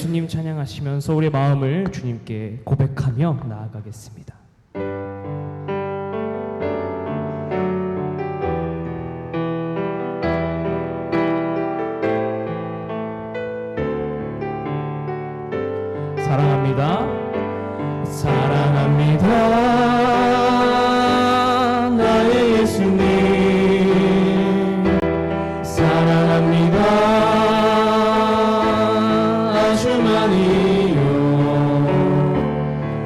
예수님 찬양하시면서 우리의 마음을 주님께 고백하며 나아가겠습니다. 사랑합니다. 사랑합니다. 나의 예수님 사랑합니다. 아주 많이요.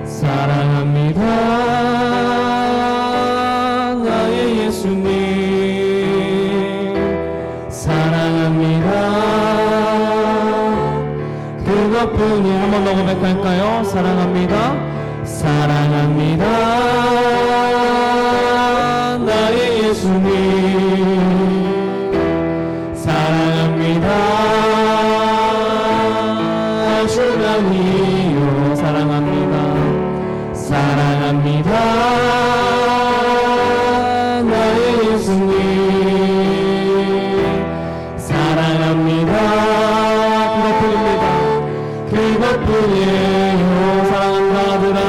사랑합니다. 나의 예수님 사랑합니다. 그것뿐이 한 번 더 고백할까요? 사랑합니다. 사랑합니다. 나의 예수님 사랑합니다. 아주 많이요. 사랑합니다. 사랑합니다. 나의 예수님 사랑합니다. 그것뿐이에요. 사랑한다 하더라.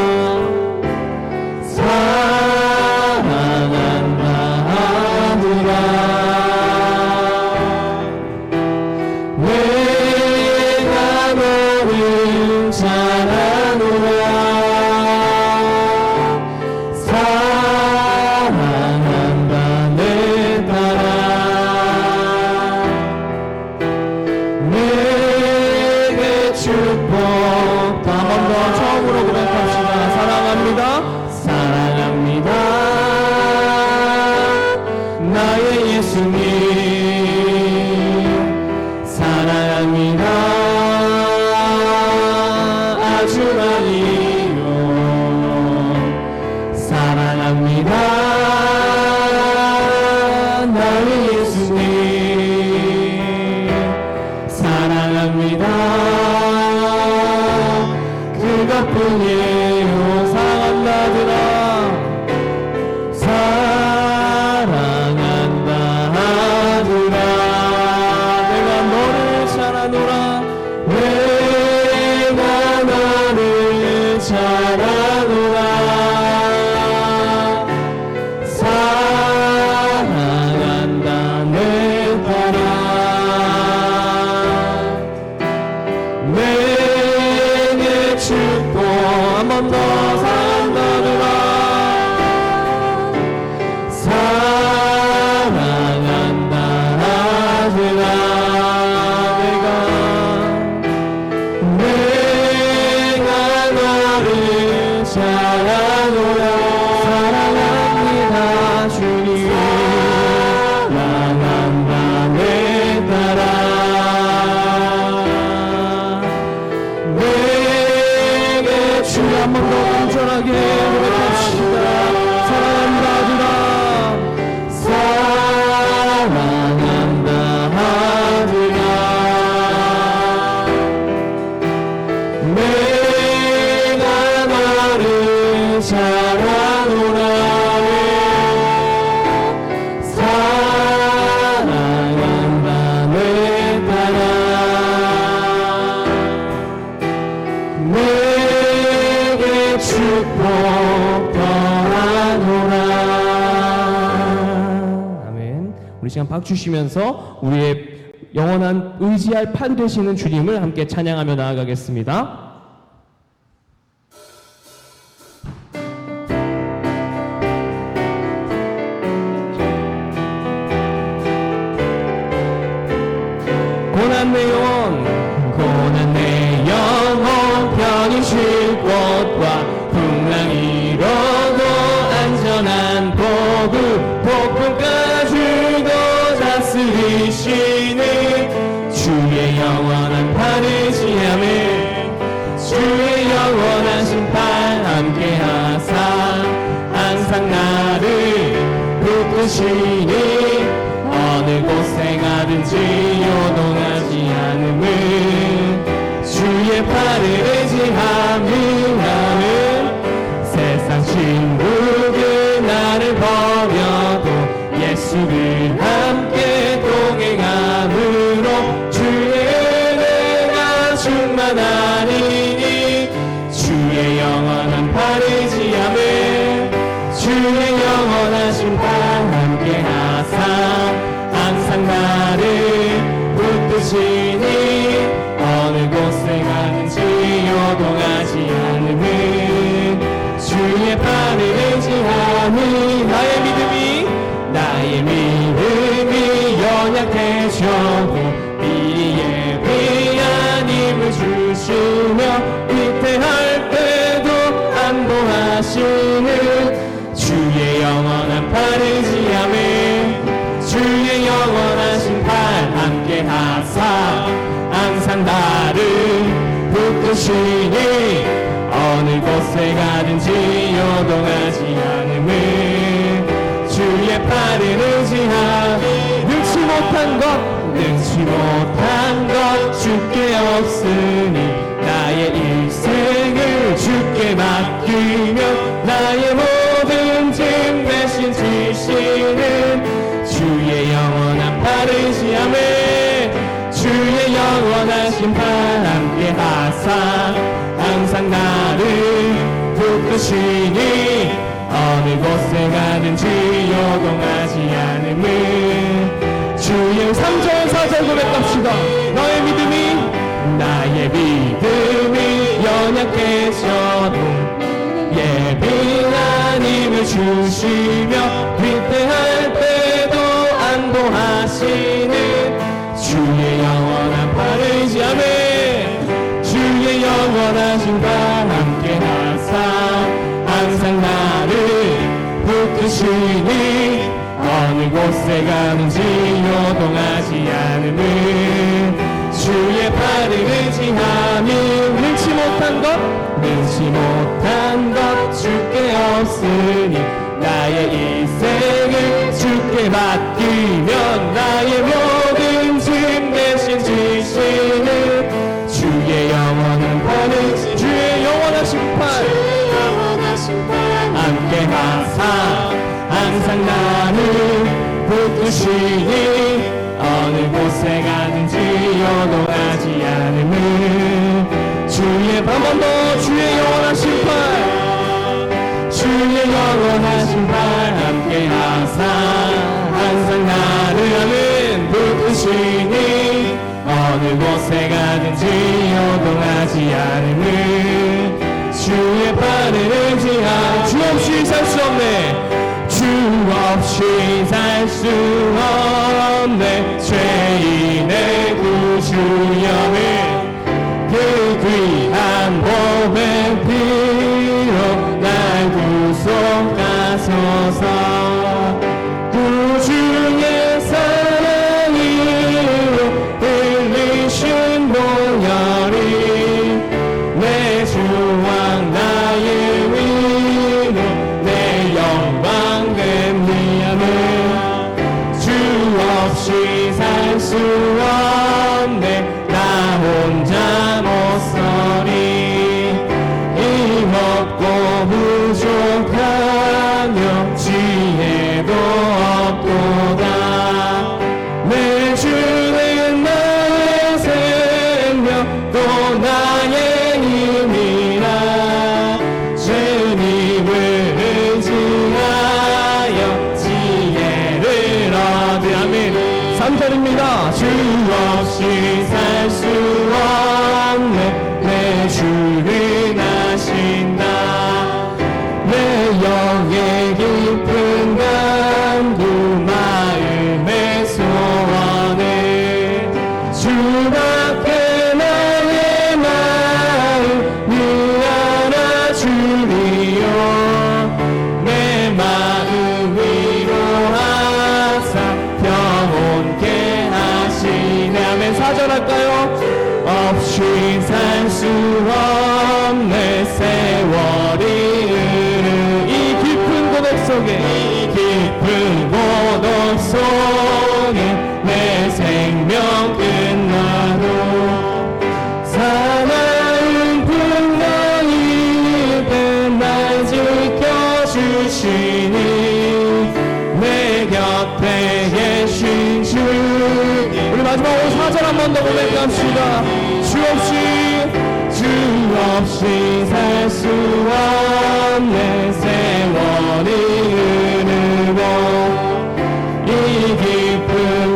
내가 너를 잘하노라. 사랑한다 내 딸아. 내게 축복 한 번 더 처음으로 고백합시다. 사랑합니다. 사랑합니다. 나의 예수님 사랑합니다. 아주 많이요. 사랑합니다. 나의 예수님 사랑합니다. 그것뿐이에요. 사랑한다더라. 사랑한다 하더라. 내가 너를 잘하노라. 내가 너를 잘하노라. 사랑한다 내 딸아. 내게 축복 한 번 더 사랑한다더라. 사랑한다 하더라. 내가 너를 잘하노라. 사랑합니다 주님. 사랑한다 내 딸아. 내게 주여 한 번 더 간절하게 고백합시다. 사랑한다 사랑한다 하더라. 내가 너를 잘하노라. 사랑한다 내 딸아. 내게 축복 더하노라. 아멘. 우리 시간 박수 주시면서 우리의 영원한 의지할 판 되시는 주님을 함께 찬양하며 나아가겠습니다. 고난 내 영혼 고난 내 영혼 편히 쉴 곳과 풍랑 이로도 안전한 복음가 주도 다스리시는 주의 영원한 판을 지함을 주의 영원한 심판 함께하사 항상 나를 붙드시니 어느 곳에 가든지 요동하지 않음을 주의 팔을 의지함이라는 세상 친구들 나를 버려도 예수를 함께 동행함으로 주의 은혜가 충만하 하리니 주의 영원한 바르지함을 주의 영원하신 발 함께 하사 항상 나를 붙드시니 어느 곳에 가든지 요동하지 않음을 주의 발을 의지하니 나의 믿음이 연약해져도 미리 예비한 힘을 주시며 위태할 때도 안보하시는 주의 영원한 바르지함을 주의 영원하신 발 함께 하사 항상 나를 붙드시니 어느 곳에 가든지 요동하지 않음을 주의 팔을 의지하니 능치 못한 것 주께 없으니 나의 일생을 주께 맡기며 나의 모든 짐 대신 지시는 주의 영원한 바르지함을 주의 영원하신 발 함께 하사 항상 나를 붙드시니 어느 곳에 가든지 요동하지 않음을 주의 3절 4절 고백합시다. 나의 믿음이 연약해져도 예비한 힘을 주시며 위태할 때도 안보하시는 주의 영원한 바르지함을 주의 영원하신 발 함께 하사 항상 나를 붙드시니 어느 곳에 가든지 요동하지 않음을 주의 발을 의지하며 능치 못한 것 주께 없으니 나의 일생을 주께 맡기며 나의 모든 짐 대신 지시는 주의 영원한 발을 주의 영원하신 발 함께 하사 항상 나를 붙드시니 어느 곳에 가든지 요동하지 않음을 주의 한 번 더 주의 영원하신 발 주의 영원하신 발 함께 하사 항상 나를 하는 붙드시니 어느 곳에 가든지 요동하지 않음을 주의 발을 의지하 주 없이 살 수 없네 주 없이 살 수 없네 죄인의 구주여를 그 귀한 보배 피로 날 구속하소서 구주의 사랑으로 흘리신 보혈이 내 주왕 나의 위로 내 영광 됨이야매 주 없이 살 수 없네 나 혼자 못 서리 힘없고 부족하며 지혜도 없도다 내 주는 나의 생명 또 나의 힘이라 주님을 의지하여 지혜를 얻으 아멘 3절입니다 주 없이 살 수 없네 내 주를 아신다 내 영의 깊은 간구 마음의 소원을 주밖에 나의 마음 늘 알아주리요 내 마음 위로하사 평온케 하시네 아멘 4절 할까요? 없이 살 수 없네 세월이 이 깊은 고독 속에 내 생명 끝나도 사나운 풍랑이 때 날 지켜주시니 내 곁에 계신 주님 우리 마지막으로 4절 한 번 더 고백합시다 주 없이 없이 살 수 없네. 세월이 흐르고 이 깊은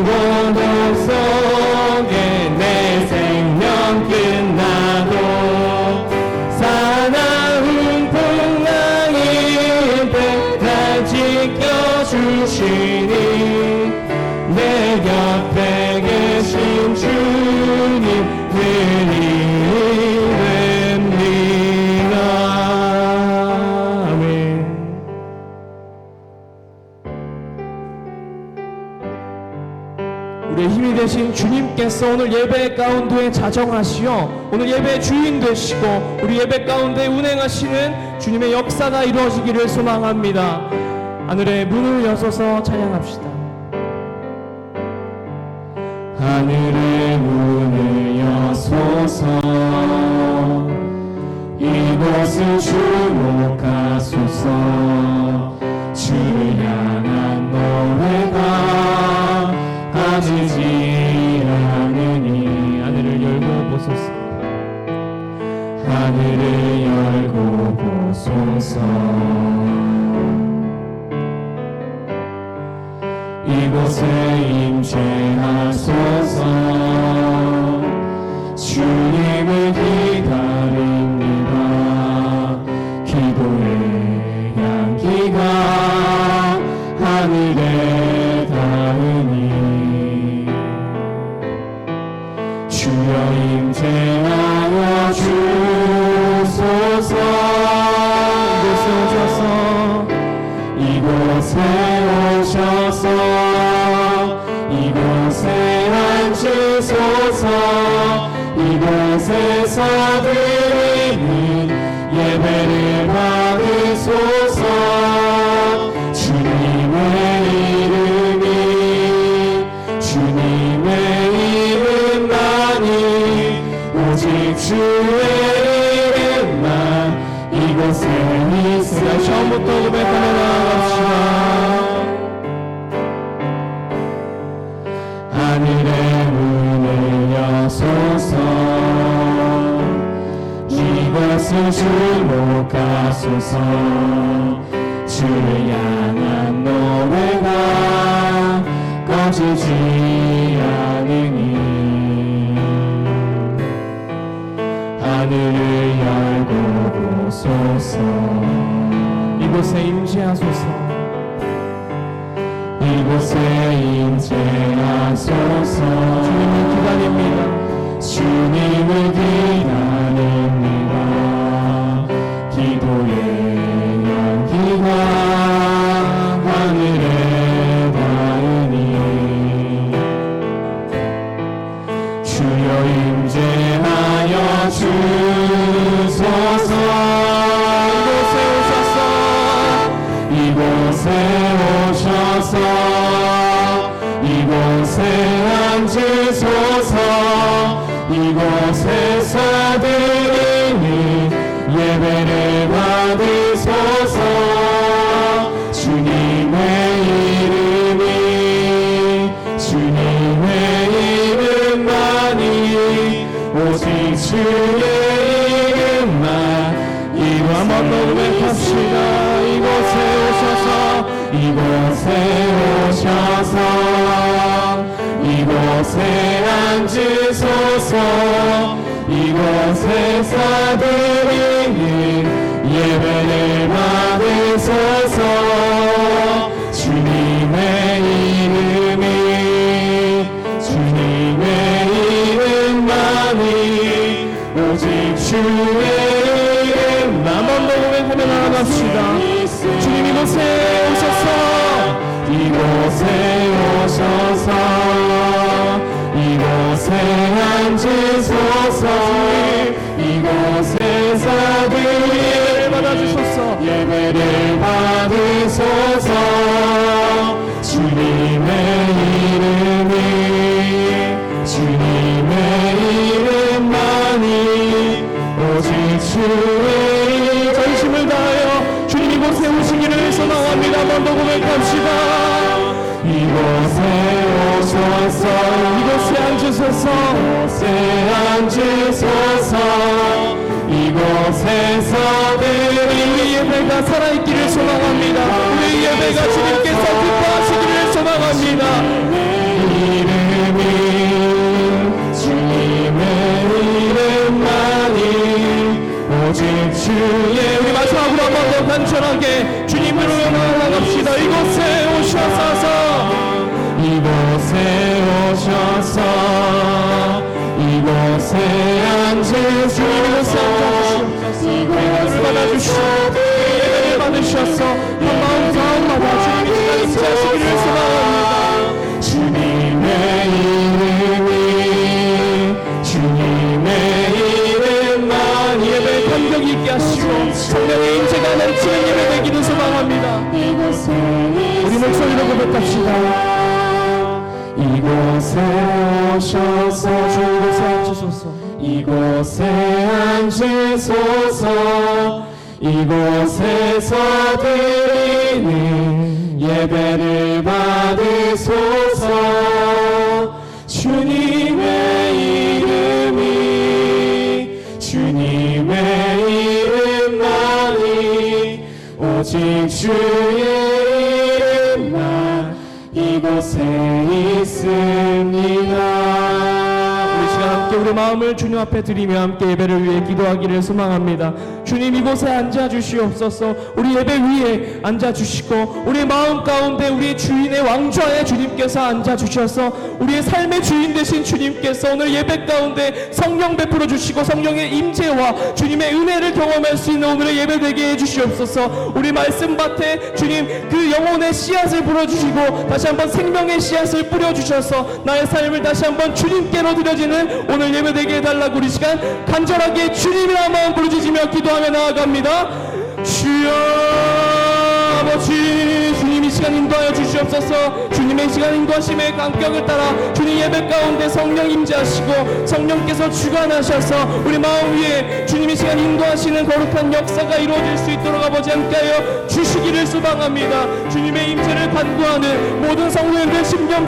고독 속에 내 생명 끝나도 사나운 풍랑일 때 날 지켜주시니 내 곁에 계신 주님 드리됩니다. 아멘. 우리의 힘이 되신 주님께서 오늘 예배 가운데 자정하시어 오늘 예배의 주인 되시고 우리 예배 가운데 운행하시는 주님의 역사가 이루어지기를 소망합니다. 하늘의 문을 여서서 찬양합시다. 하늘의 문을 여소서 이곳을 주목하소서. 주를 향한 노래가 꺼지지 않으니 하늘을 열고 보소서. 하늘을 열고 보소서. 이곳에 임재하소서. 주님을 기다립니다. 기도의 향기가 하늘에 닿으니 주여 임재하여 주소서. 이곳에 오셔서 이곳에 앉으소서. 이곳에서 드리는 예배를 받으소서. 주님의 이름이 주님의 이름만이 오직 주의 이름만 이곳에 있으니 처음부터 고백하며 나아갑시다. 하늘의 문을 여소서. 이곳을 주목하소서. 주를 향한 노래가 꺼지지 않으니 하늘을 열고 보소서. 이곳에 임재하소서. 이곳에 임재하소서. 주님을 기다립니다. 주님을 기다립니다. 기도의 향기가 하늘에 닿으니 주여 임재하여 주소서. 이곳에 오셔서 이곳에 앉으소서. 이곳에서 드리는 예배를 받으소서. 주님의 이름이 주님의 이름만이 오직 주의 이름만 이곳 한번 더 고백합시다. 이곳에 오셔서 이곳에 앉으소서. 이곳에서 드리는 예배를 받으소서. 주님의 이름이 주님의 이름만이 오직 주의 이름만 한번 더 고백하며 나아갑시다. 주님 이곳에 오셔서 이곳에 오셔서 이곳에 앉으소서. 이곳에서 예배를 받아주소서. 예배를 받으소서. 주님의 이름이 주님의 이름만이 오직 주의 전심을 다하여 주님 이곳에 오시기를 소망합니다. 한번 더 고백합시다. 이곳에 오셔서 이곳에 앉으소서. 이곳에 앉으소서. 이곳에 예배가 살아있기를 소망합니다. 우리 예배가 주님께서 기뻐하시기를 소망합니다. 이름이 주님의 이름만이 오직 주의 우리 마지막으로 한 번 더 간절하게 주님으로 나갑시다. 이곳에 오셔서 이곳에 오셔서 이곳에 앉으시옵소서. 주님 이곳에 받아주시옵소서. 예배를 받으셔서 한 마음 마음마다 주님이 임재하시기를 소망합니다. 주님의 이름이 주님의 이름만 예배에 감격 있게 하시고 성령의 임재가 넘치는 예배 되기를 소망합니다. 우리 목소리로 고백합시다. 이곳에 오셔서 주 이곳에 앉으소서. 이곳에 앉으소서. 이곳에서 드리는 예배를 받으소서. 주님의 이름이 주님의 이름만이 오직 주의 이름만 이곳에 있습니다. 우리 시간 함께 우리 마음을 주님 앞에 드리며 함께 예배를 위해 기도하기를 소망합니다. 주님 이곳에 앉아주시옵소서. 우리 예배 위에 앉아주시고 우리 마음 가운데 우리 주인의 왕좌에 주님께서 앉아주셔서 우리의 삶의 주인 되신 주님께서 오늘 예배 가운데 성령 베풀어 주시고 성령의 임재와 주님의 은혜를 경험할 수 있는 오늘의 예배 되게 해주시옵소서. 우리 말씀밭에 주님 그 영혼의 씨앗을 불어주시고 다시 한번 생명의 씨앗을 뿌려주셔서 나의 삶을 다시 한번 주님께로 드려지는 오늘 예배 되게 해달라고 우리 시간 간절하게 주님이란 마음 부르짖으며 기도하며 나아갑니다. 주여 아버지 주님 이 시간 인도하여 주시옵소서. 주님의 시간 인도하심의 감격을 따라 주님 예배 가운데 성령 임재하시고 성령께서 주관하셔서 우리 마음 위에 주님이 시간 인도하시는 거룩한 역사가 이루어질 수 있도록 아버지 함께하여 주시기를 소망합니다. 주님의 임재를 간구하는 모든 성도님들 심령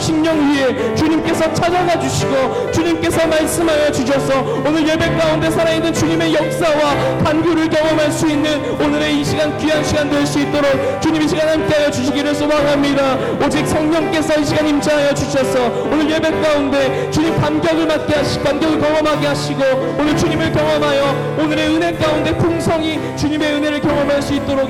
위에 주님께서 찾아가 주시고 주님께서 말씀하여 주셔서 오늘 예배 가운데 살아있는 주님의 역사와 간구를 경험할 수 있는 오늘의 이 시간 귀한 시간 될 수 있도록 주님 이 시간 함께하여 주시기를 소망합니다. 오직 성령께서 이 시간 임재하여 주셔서 오늘 예배 가운데 주님 감격을 맡게 하시고 감격을 경험하게 하시고 오늘 주님을 경험하여 오늘의 은혜 가운데 풍성히 주님의 은혜를 경험할 수 있도록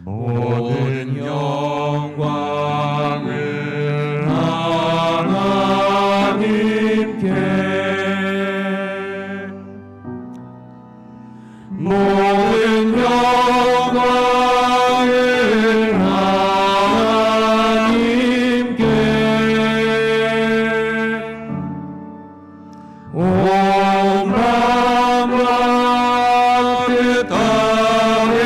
모든 영광을 하나님께 모든 영광을 하나님께 온 만과 그 땅에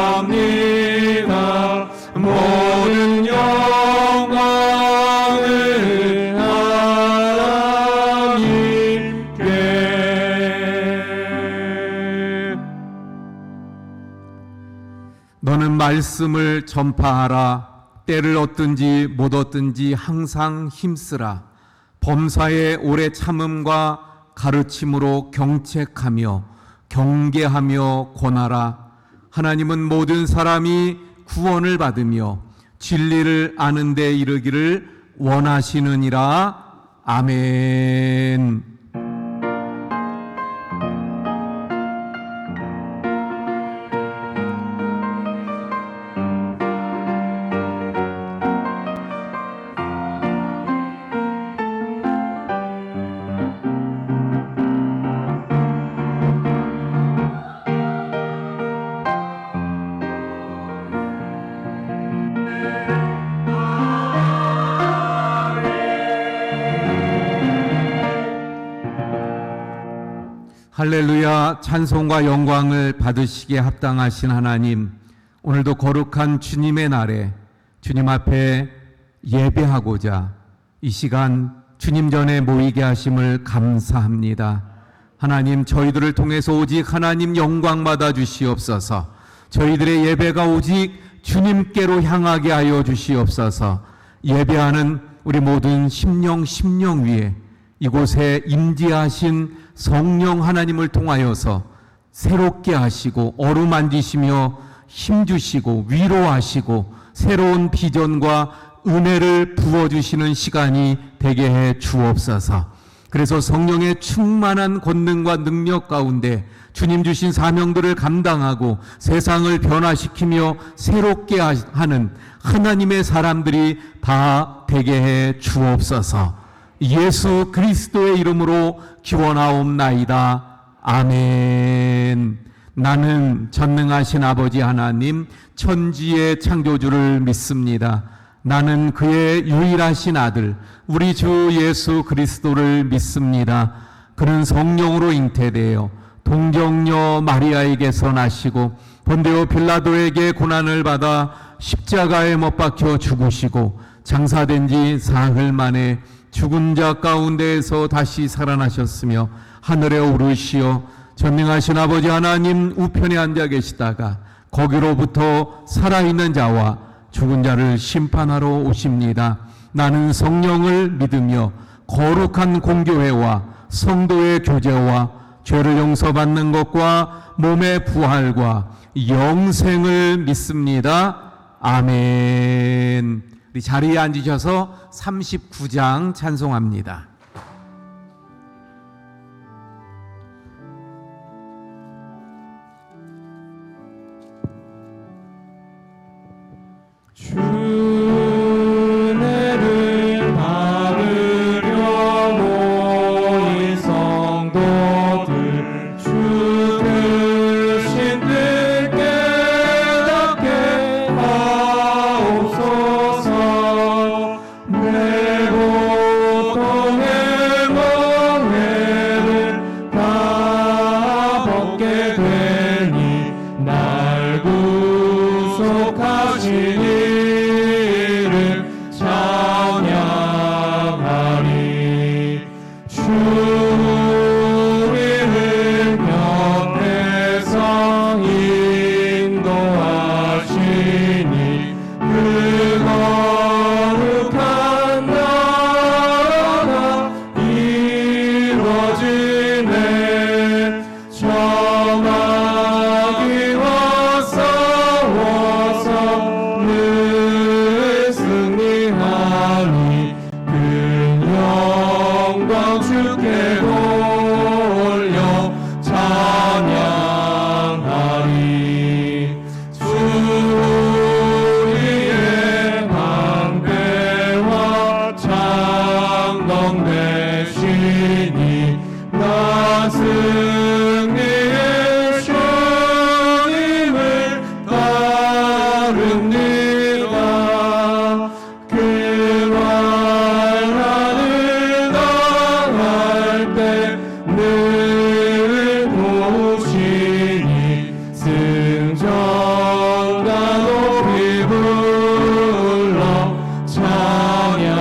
주사모합니다. 모든 영광을 하나님께. 너는 말씀을 전파하라. 때를 얻든지 못 얻든지 항상 힘쓰라. 범사에 오래 참음과 가르침으로 경책하며 경계하며 권하라. 하나님은 모든 사람이 구원을 받으며 진리를 아는 데 이르기를 원하시느니라. 아멘. 할렐루야. 찬송과 영광을 받으시기에 합당하신 하나님, 오늘도 거룩한 주님의 날에 주님 앞에 예배하고자 이 시간 주님 전에 모이게 하심을 감사합니다. 하나님, 저희들을 통해서 오직 하나님 영광 받아 주시옵소서. 저희들의 예배가 오직 주님께로 향하게 하여 주시옵소서. 예배하는 우리 모든 심령 위에 이곳에 임재하신 성령 하나님을 통하여서 새롭게 하시고 어루만지시며 힘주시고 위로하시고 새로운 비전과 은혜를 부어주시는 시간이 되게 해 주옵소서. 그래서 성령의 충만한 권능과 능력 가운데 주님 주신 사명들을 감당하고 세상을 변화시키며 새롭게 하는 하나님의 사람들이 다 되게 해 주옵소서. 예수 그리스도의 이름으로 기원하옵나이다. 아멘. 나는 전능하신 아버지 하나님 천지의 창조주를 믿습니다. 나는 그의 유일하신 아들 우리 주 예수 그리스도를 믿습니다. 그는 성령으로 잉태되어 동정녀 마리아에게서 나시고 본디오 빌라도에게 고난을 받아 십자가에 못 박혀 죽으시고 장사된 지 사흘 만에 죽은 자 가운데에서 다시 살아나셨으며 하늘에 오르시어 전능하신 아버지 하나님 우편에 앉아 계시다가 거기로부터 살아있는 자와 죽은 자를 심판하러 오십니다. 나는 성령을 믿으며 거룩한 공교회와 성도의 교제와 죄를 용서받는 것과 몸의 부활과 영생을 믿습니다. 아멘. 우리 자리에 앉으셔서 39장 찬송합니다. 주례를 받으려 모인 성도들 주 뜻인 뜻 깨닫게 하옵소서. 내 고통의 멍에를 다 벗게 되니 날 구속하시니 찬양하리. 주의 곁에서 인도하시니 그 거룩한 나라가 이루어지네. 저마귀와 싸워서 늘 승리하니 그 영광 주께 돌려 찬양하리. 주의 방패와 창동 되시니 나 승리의 주님을 따릅니다. 그 환난을 당할 때 늘 도우시니 승전가 높이 불러 찬양하리.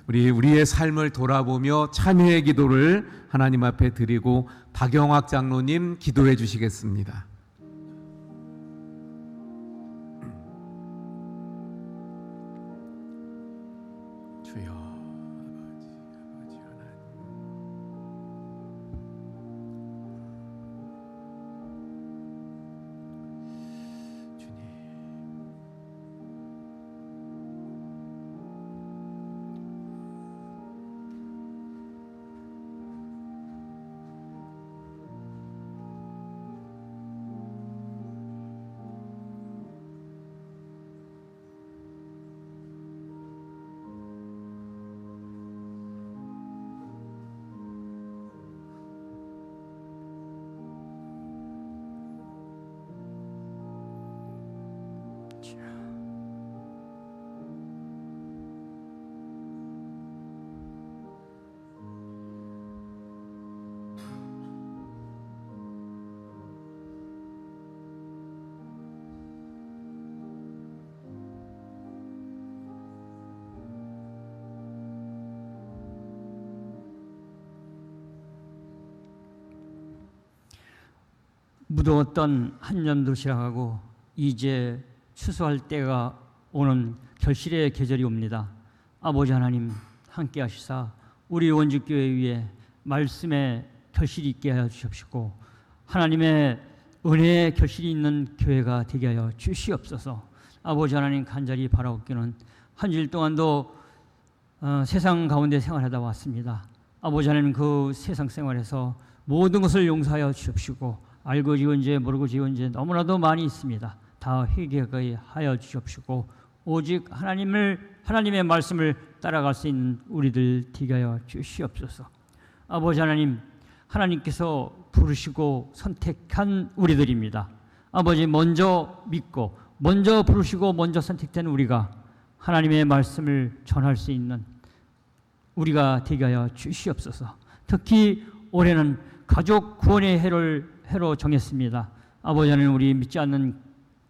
아멘. 우리의 삶을 돌아보며 참회의 기도를 하나님 앞에 드리고 박영학 장로님 기도해 주시겠습니다. 주여 아버지 하나님, 주님, 무더웠던 한년도 지나가고 이제 추수할 때가 오는 결실의 계절이 옵니다. 아버지 하나님 함께 하시사 우리 원주교회 위에 말씀의 결실이 있게 하여 주십시고 하나님의 은혜의 결실이 있는 교회가 되게 하여 주시옵소서. 아버지 하나님 간절히 바라옵기는 한 주일 동안도 세상 가운데 생활하다 왔습니다. 아버지 하나님 그 세상 생활에서 모든 것을 용서하여 주십시고 알고 지은 죄 모르고 지은 죄 너무나도 많이 있습니다. 다 회개하게 하여 주십시고 오직 하나님의 말씀을 따라갈 수 있는 우리들 되게 하여 주시옵소서. 아버지 하나님께서 부르시고 선택한 우리들입니다. 아버지 먼저 믿고 먼저 부르시고 먼저 선택된 우리가 하나님의 말씀을 전할 수 있는 우리가 되게 하여 주시옵소서. 특히 올해는 가족 구원의 해로 정했습니다. 아버지 하나님 우리 믿지 않는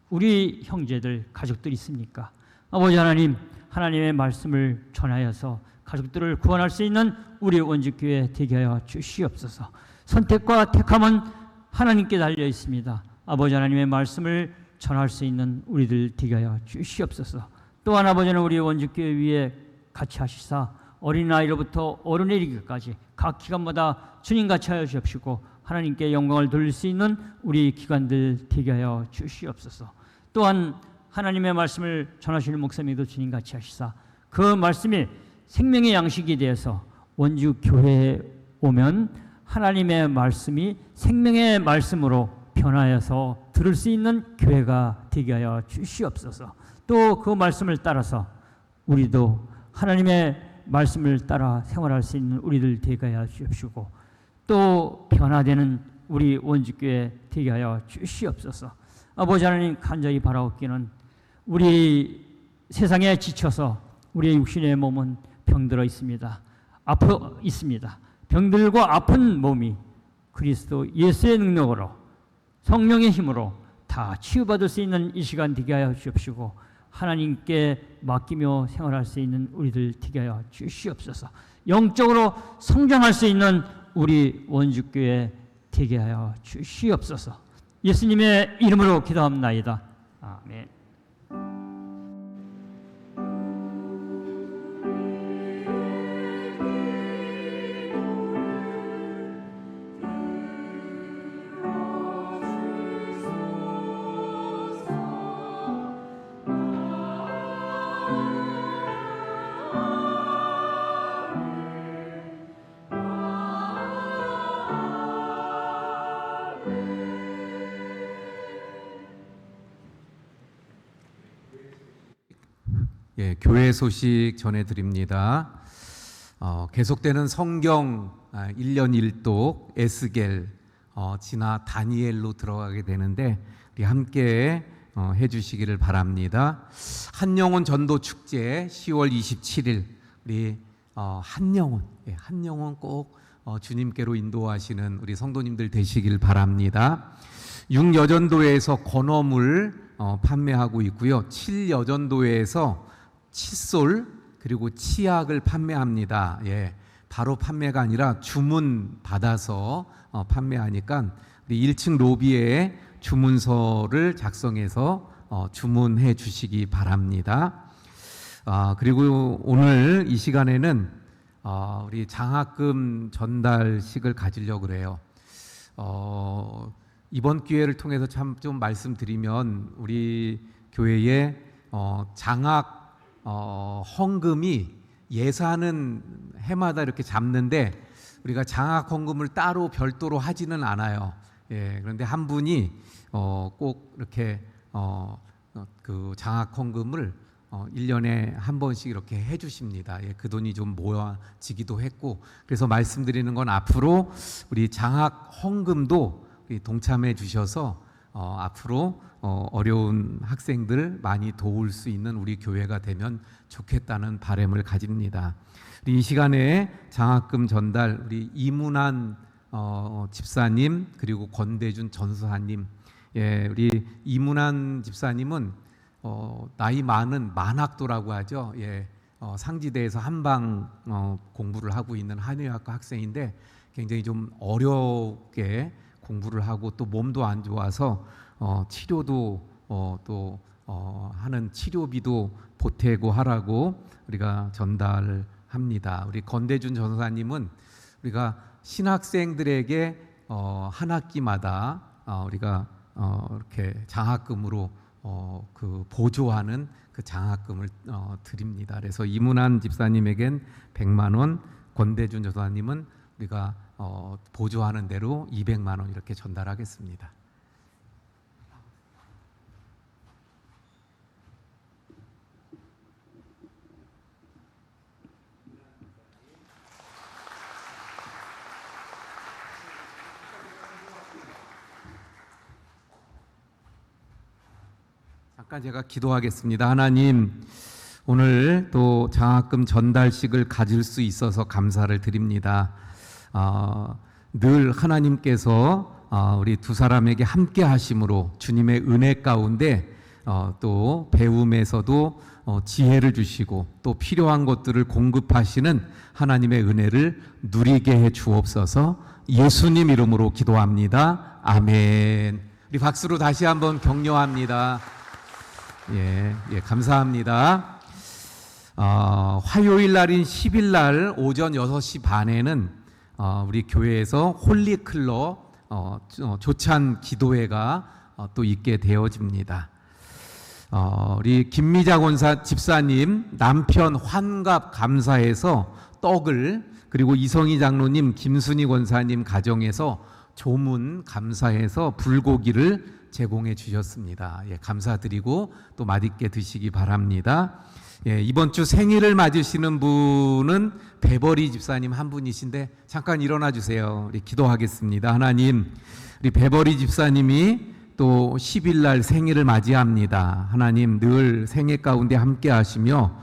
우리 형제들 가족들 있습니까? 아버지 하나님 하나님의 말씀을 전하여서 가족들을 구원할 수 있는 우리 원주교회 되게 하여 주시옵소서. 선택과 택함은 하나님께 달려 있습니다. 아버지 하나님의 말씀을 전할 수 있는 우리들 되게 하여 주시옵소서. 또한 아버지는 우리 원주교회 위에 같이 하시사 어린아이로부터 어른에 이르기까지 각 기관마다 주님 같이 하여 주옵시고 하나님께 영광을 돌릴 수 있는 우리 기관들 되게 하여 주시옵소서. 또한 하나님의 말씀을 전하시는 목사님도 주님 같이 하시사 그 말씀이 생명의 양식이 되어서 원주 교회에 오면 하나님의 말씀이 생명의 말씀으로 변하여서 들을 수 있는 교회가 되게 하여 주시옵소서. 또 그 말씀을 따라서 우리도 하나님의 말씀을 따라 생활할 수 있는 우리들 되게 하여 주옵시고 또 변화되는 우리 원주교회 되게 하여 주시옵소서. 아버지 하나님 간절히 바라옵기는 우리 세상에 지쳐서 우리의 육신의 몸은 병들어 있습니다. 아프 있습니다. 병들고 아픈 몸이 그리스도 예수의 능력으로 성령의 힘으로 다 치유받을 수 있는 이 시간 되게 하여 주옵시고 하나님께 맡기며 생활할 수 있는 우리들 되게 하여 주시옵소서. 영적으로 성장할 수 있는 우리 원주교회 되게 하여 주시옵소서. 예수님의 이름으로 기도합나이다. 아멘. 예, 교회 소식 전해드립니다. 계속되는 성경 1년 1독 에스겔 지나 다니엘로 들어가게 되는데 우리 함께 해주시기를 바랍니다. 한영혼 전도 축제 10월 27일 우리 한영혼 꼭 주님께로 인도하시는 우리 성도님들 되시길 바랍니다. 6여전도회에서 건어물 판매하고 있고요. 7여전도회에서 칫솔 그리고 치약을 판매합니다. 예, 바로 판매가 아니라 주문 받아서 판매하니까 우리 1층 로비에 주문서를 작성해서 주문해 주시기 바랍니다. 그리고 오늘 이 시간에는 우리 장학금 전달식을 가지려고 그래요. 이번 기회를 통해서 참 좀 말씀드리면 우리 교회에 장학 헌금이 예산은 해마다 이렇게 잡는데 우리가 장학 헌금을 따로 별도로 하지는 않아요. 예, 그런데 한 분이 꼭 이렇게 그 장학 헌금을 1년에 한 번씩 이렇게 해주십니다. 예, 그 돈이 좀 모아지기도 했고 그래서 말씀드리는 건 앞으로 우리 장학 헌금도 동참해 주셔서 앞으로 어려운 학생들 많이 도울 수 있는 우리 교회가 되면 좋겠다는 바람을 가집니다. 우리 이 시간에 장학금 전달 우리 이문환 집사님 그리고 권대준 전수사님, 예, 우리 이문환 집사님은 나이 많은 만학도라고 하죠. 예, 상지대에서 한방 공부를 하고 있는 한의학과 학생인데 굉장히 좀 어렵게 공부를 하고 또 몸도 안 좋아서 치료도 하는 치료비도 보태고 하라고 우리가 전달을 합니다. 우리 건대준 전사님은 우리가 신학생들에게 한 학기마다 우리가 이렇게 장학금으로 그 보조하는 그 장학금을 드립니다. 그래서 이문환 집사님에겐 100만 원, 권대준 전사님은 우리가 보조하는 대로 200만 원 이렇게 전달하겠습니다. 잠깐 제가 기도하겠습니다. 하나님, 오늘 또 장학금 전달식을 가질 수 있어서 감사를 드립니다. 늘 하나님께서 우리 두 사람에게 함께 하심으로 주님의 은혜 가운데 또 배움에서도 지혜를 주시고 또 필요한 것들을 공급하시는 하나님의 은혜를 누리게 해 주옵소서. 예수님 이름으로 기도합니다. 아멘. 우리 박수로 다시 한번 격려합니다. 예, 감사합니다. 화요일 날인 10일 날 오전 6시 반에는 우리 교회에서 홀리클럽 조찬 기도회가 또 있게 되어집니다. 우리 김미자 권사 집사님 남편 환갑 감사해서 떡을, 그리고 이성희 장로님, 김순희 권사님 가정에서 조문 감사해서 불고기를 제공해 주셨습니다. 예, 감사드리고 또 맛있게 드시기 바랍니다. 예, 이번 주 생일을 맞으시는 분은 배버리 집사님 한 분이신데 잠깐 일어나 주세요. 우리 기도하겠습니다. 하나님, 우리 배버리 집사님이 또 10일 날 생일을 맞이합니다. 하나님, 늘 생애 가운데 함께 하시며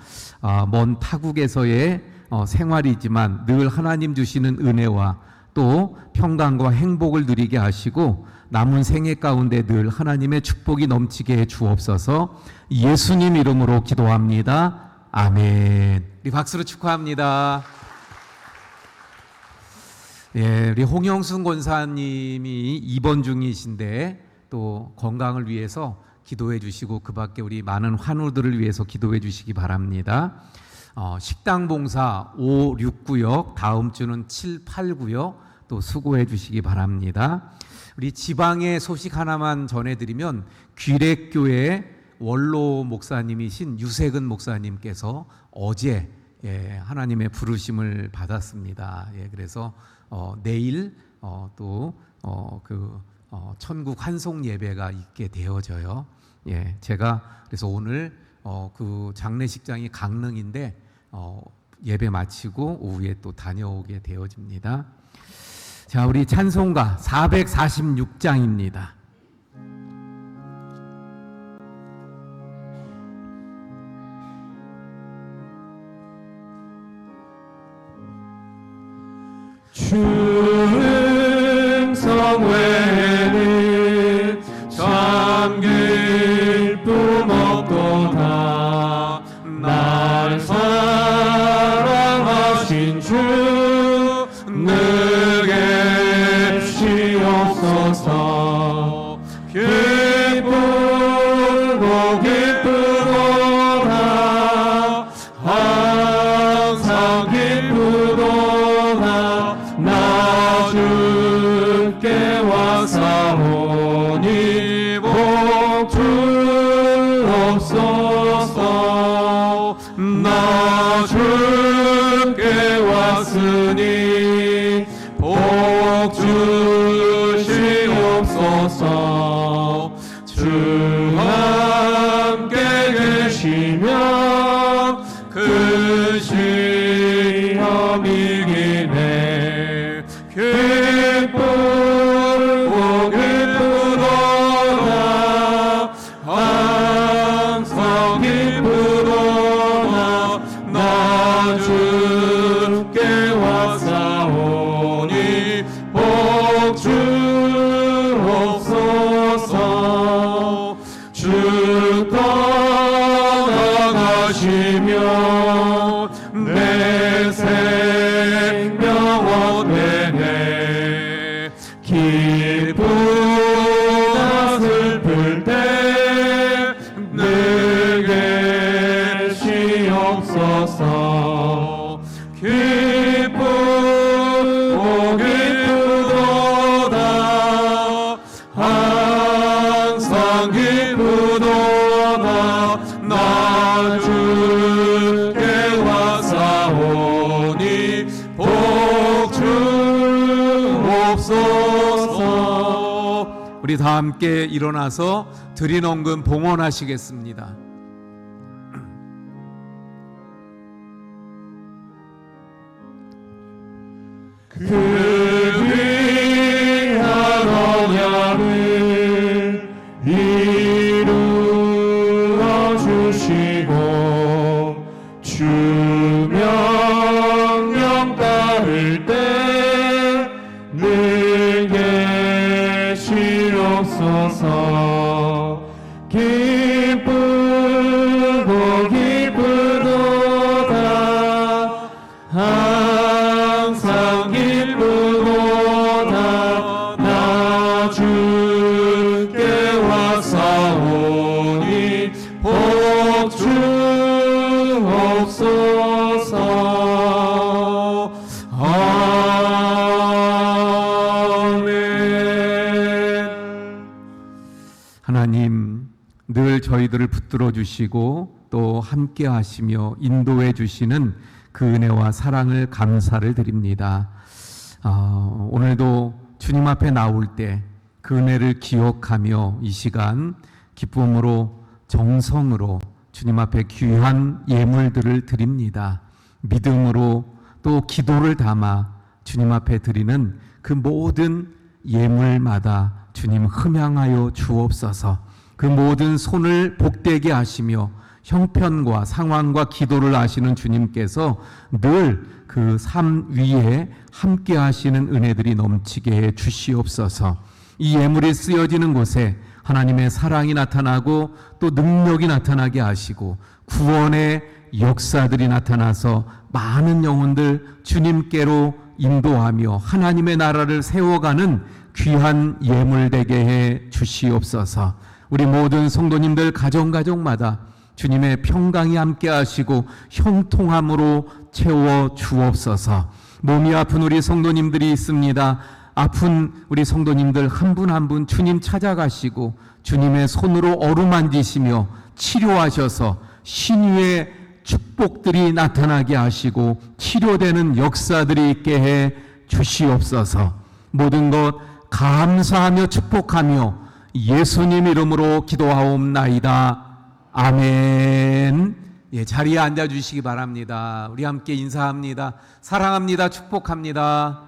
먼 타국에서의 생활이지만 늘 하나님 주시는 은혜와 또 평강과 행복을 누리게 하시고 남은 생애 가운데 늘 하나님의 축복이 넘치게 해 주옵소서. 예수님 이름으로 기도합니다. 아멘. 우리 박수로 축하합니다. 예, 우리 홍영순 권사님이 입원 중이신데 또 건강을 위해서 기도해 주시고 그 밖에 우리 많은 환우들을 위해서 기도해 주시기 바랍니다. 식당 봉사 5, 6구역, 다음 주는 7, 8구역 또 수고해 주시기 바랍니다. 우리 지방의 소식 하나만 전해드리면 귀례교회 원로 목사님이신 유세근 목사님께서 어제 하나님의 부르심을 받았습니다. 그래서 내일 또 천국 환송 예배가 있게 되어져요. 제가 그래서 오늘 그 장례식장이 강릉인데 예배 마치고 오후에 또 다녀오게 되어집니다. 자, 우리 찬송가 446장입니다. 충성 외에는 참 기쁨 없도다. 날 사랑하신 주 내게 시옵소서. 기쁘고 기쁘도다. 항상 기쁘도다. 나 주께 와사오니 복 주옵소서. 나 주께 왔으니 복 주시옵소서. 주 함께 계시면 그 시험 이기네. 기쁘고 기쁘도다. 항상 기쁘도다. 나 주께 와사오니 복 주옵소서. 주옵소서. 우리 다 함께 일어나서 드린 헌금 봉헌하시겠습니다. 그 귀한 언약을 이루어 주시고 주 명령 따를 때 늘 계시옵소서. 기쁘고 기쁘도다 항상 기쁘도다 나 주께 왔사오니 복 주옵소서. 아멘. 하나님, 늘 저희들을 붙들어 주시고 또 함께 하시며 인도해 주시는 그 은혜와 사랑을 감사를 드립니다. 오늘도 주님 앞에 나올 때 그 은혜를 기억하며 이 시간 기쁨으로 정성으로 주님 앞에 귀한 예물들을 드립니다. 믿음으로 또 기도를 담아 주님 앞에 드리는 그 모든 예물마다 주님 흠양하여 주옵소서. 그 모든 손을 복되게 하시며 형편과 상황과 기도를 아시는 주님께서 늘 그 삶 위에 함께 하시는 은혜들이 넘치게 해 주시옵소서. 이 예물이 쓰여지는 곳에 하나님의 사랑이 나타나고 또 능력이 나타나게 하시고 구원의 역사들이 나타나서 많은 영혼들 주님께로 인도하며 하나님의 나라를 세워가는 귀한 예물 되게 해 주시옵소서. 우리 모든 성도님들 가정마다 주님의 평강이 함께 하시고 형통함으로 채워 주옵소서. 몸이 아픈 우리 성도님들이 있습니다. 아픈 우리 성도님들 한 분 한 분 주님 찾아가시고 주님의 손으로 어루만지시며 치료하셔서 신유의 축복들이 나타나게 하시고 치료되는 역사들이 있게 해 주시옵소서. 모든 것 감사하며 축복하며 예수님 이름으로 기도하옵나이다. 아멘. 예, 자리에 앉아 주시기 바랍니다. 우리 함께 인사합니다. 사랑합니다. 축복합니다.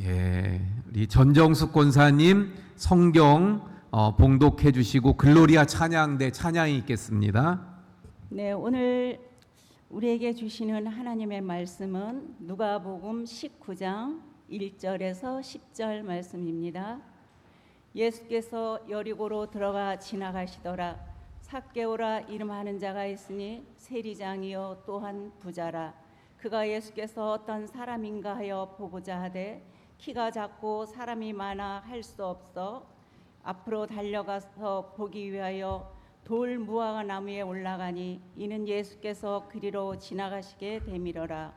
예, 우리 전정숙 권사님 성경 봉독해 주시고 글로리아 찬양대 찬양이 있겠습니다. 네, 오늘 우리에게 주시는 하나님의 말씀은 누가복음 19장 1절에서 10절 말씀입니다. 예수께서 여리고로 들어가 지나가시더라. 삭개오라 이름하는 자가 있으니 세리장이요 또한 부자라. 그가 예수께서 어떤 사람인가 하여 보고자 하되 키가 작고 사람이 많아 할 수 없어 앞으로 달려가서 보기 위하여 돌 무화과 나무에 올라가니 이는 예수께서 그리로 지나가시게 되밀어라.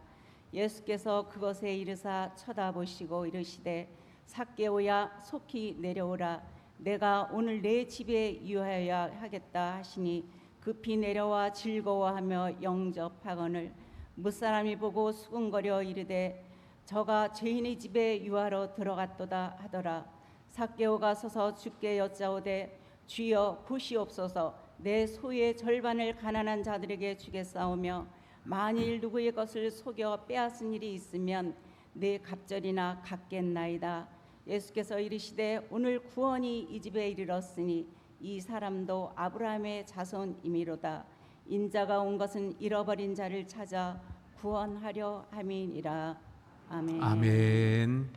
예수께서 그것에 이르사 쳐다보시고 이르시되 삭개오야 속히 내려오라. 내가 오늘 내 집에 유하여야 하겠다 하시니 급히 내려와 즐거워하며 영접하거늘 무사람이 보고 수군거려 이르되 저가 죄인의 집에 유하러 들어갔도다 하더라. 삭개오가 서서 주께 여짜오되 주여 보시옵소서. 내 소유의 절반을 가난한 자들에게 주겠사오며 만일 누구의 것을 속여 빼앗은 일이 있으면 내 갑절이나 갚겠나이다. 예수께서 이르시되 오늘 구원이 이 집에 이르렀으니 이 사람도 아브라함의 자손이미로다. 인자가 온 것은 잃어버린 자를 찾아 구원하려 함이니라. 아멘. 아멘.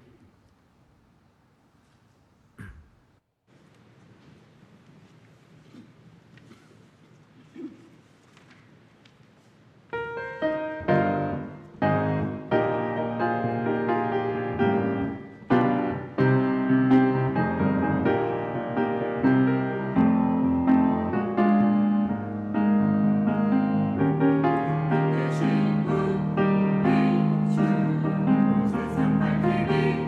신부 이주 세상 밝히기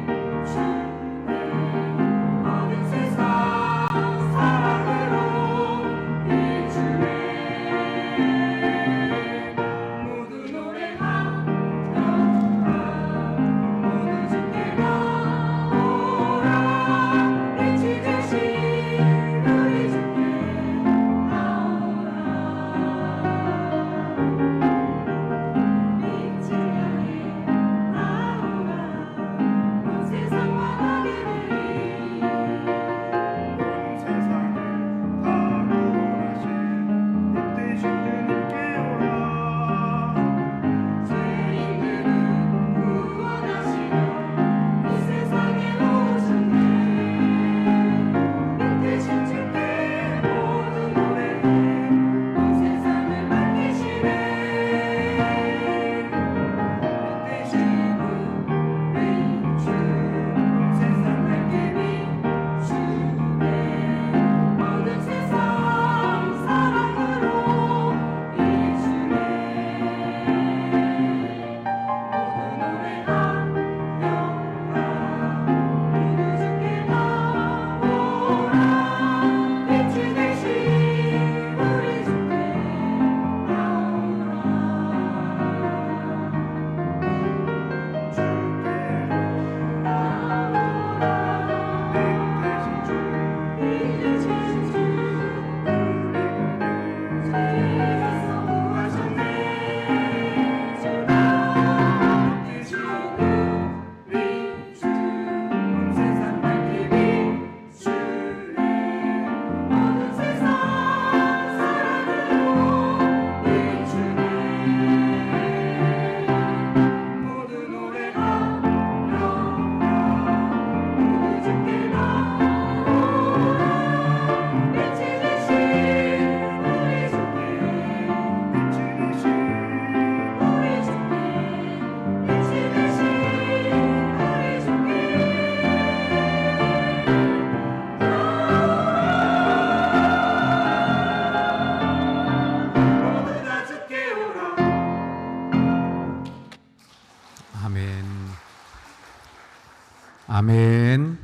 아멘.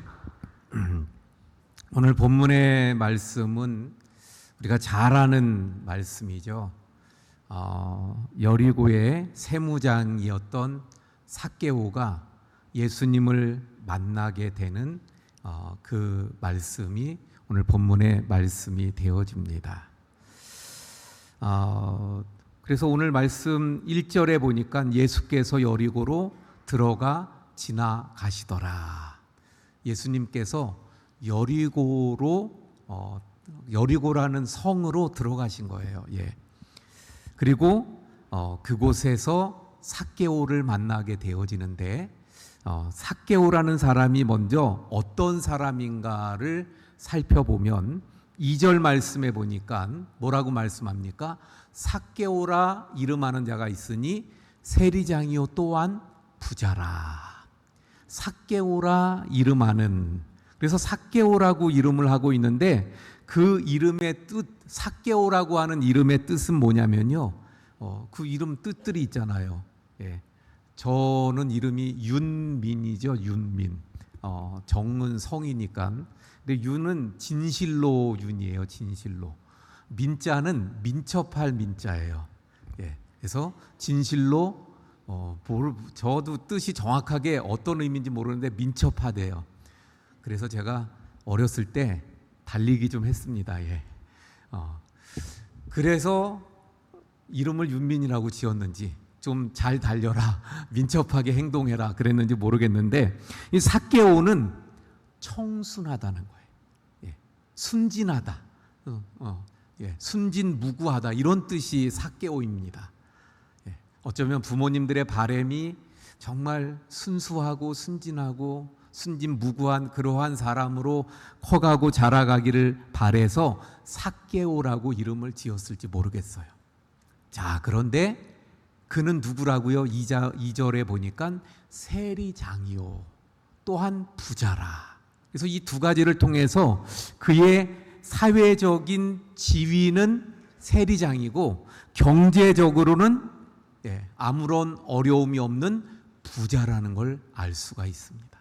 오늘 본문의 말씀은 우리가 잘 아는 말씀이죠. 여리고의 세무장이었던 삭개오가 예수님을 만나게 되는 그 말씀이 오늘 본문의 말씀이 되어집니다. 그래서 오늘 말씀 1절에 보니까 예수께서 여리고로 들어가 지나가시더라. 예수님께서 여리고라는 성으로 들어가신 거예요. 예. 그리고 그곳에서 삭개오를 만나게 되어지는데 삭개오라는 사람이 먼저 어떤 사람인가를 살펴보면 2절 말씀에 보니까 뭐라고 말씀합니까? 삭개오라 이름하는 자가 있으니 세리장이요 또한 부자라. 삭개오라 이름하는, 그래서 삭개오라고 이름을 하고 있는데 그 이름의 뜻, 삭개오라고 하는 이름의 뜻은 뭐냐면요, 그 이름 뜻들이 있잖아요. 예. 저는 이름이 윤민이죠. 윤민. 정은 성이니까. 근데 윤은 진실로 윤이에요. 진실로. 민자는 민첩할 민자예요. 예. 그래서 진실로 저도 뜻이 정확하게 어떤 의미인지 모르는데 민첩하대요. 그래서 제가 어렸을 때 달리기 좀 했습니다. 예. 그래서 이름을 윤민이라고 지었는지 좀 잘 달려라, 민첩하게 행동해라 그랬는지 모르겠는데 이 삭개오는 청순하다는 거예요. 예. 순진하다, 예. 순진무구하다 이런 뜻이 삭개오입니다. 예. 어쩌면 부모님들의 바람이 정말 순수하고 순진하고 순진무구한 그러한 사람으로 커가고 자라가기를 바래서 삭개오라고 이름을 지었을지 모르겠어요. 자, 그런데 그는 누구라고요? 2절에 보니까 세리장이요 또한 부자라. 그래서 이 두 가지를 통해서 그의 사회적인 지위는 세리장이고 경제적으로는 아무런 어려움이 없는 부자라는 걸 알 수가 있습니다.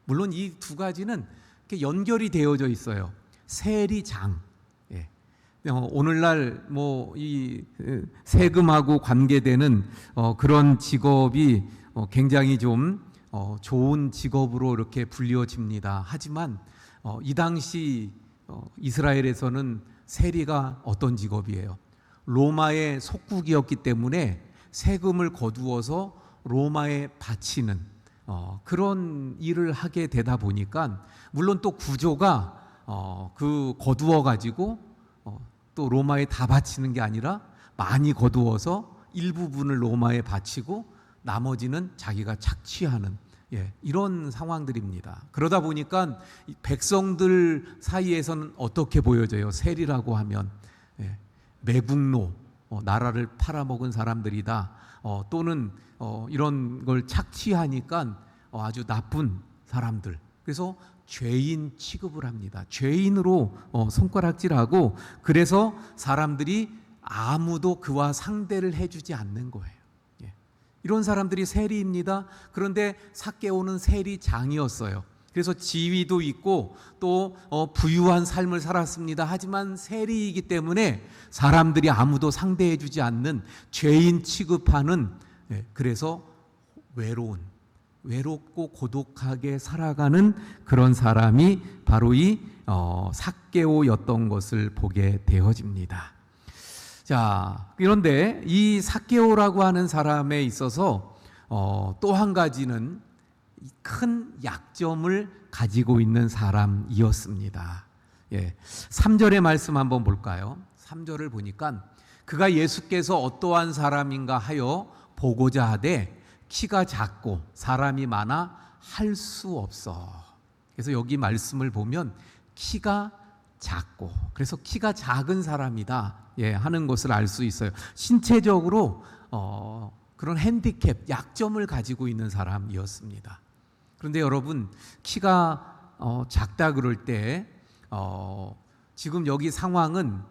물론 이 두 가지는 이렇게 연결이 되어져 있어요. 세리장. 오늘날 이 세금하고 관계되는 그런 직업이 굉장히 좀 좋은 직업으로 이렇게 불리워집니다. 하지만 이 당시 이스라엘에서는 세리가 어떤 직업이에요? 로마의 속국이었기 때문에 세금을 거두어서 로마에 바치는 그런 일을 하게 되다 보니까 물론 또 구조가 그 거두어 가지고 또 로마에 다 바치는 게 아니라 많이 거두어서 일부분을 로마에 바치고 나머지는 자기가 착취하는 이런 상황들입니다. 그러다 보니까 백성들 사이에서는 어떻게 보여져요? 세리라고 하면 매국노, 나라를 팔아먹은 사람들이다. 또는 이런 걸 착취하니까 아주 나쁜 사람들. 그래서 죄인 취급을 합니다. 죄인으로 손가락질하고 그래서 사람들이 아무도 그와 상대를 해주지 않는 거예요. 이런 사람들이 세리입니다. 그런데 삭개오는 세리장이었어요. 그래서 지위도 있고 또 부유한 삶을 살았습니다. 하지만 세리이기 때문에 사람들이 아무도 상대해주지 않는 죄인 취급하는 그래서 외롭고 고독하게 살아가는 그런 사람이 바로 이 삭개오였던 것을 보게 되어집니다. 자, 그런데 이 삭개오라고 하는 사람에 있어서 또 한 가지는 큰 약점을 가지고 있는 사람이었습니다. 3절의 말씀 한번 볼까요? 3절을 보니까 그가 예수께서 어떠한 사람인가 하여 보고자 하되 키가 작고 사람이 많아 할 수 없어. 그래서 여기 말씀을 보면 키가 작고 그래서 키가 작은 사람이다 하는 것을 알 수 있어요. 신체적으로 그런 핸디캡, 약점을 가지고 있는 사람이었습니다. 그런데 여러분 키가 작다 그럴 때 지금 여기 상황은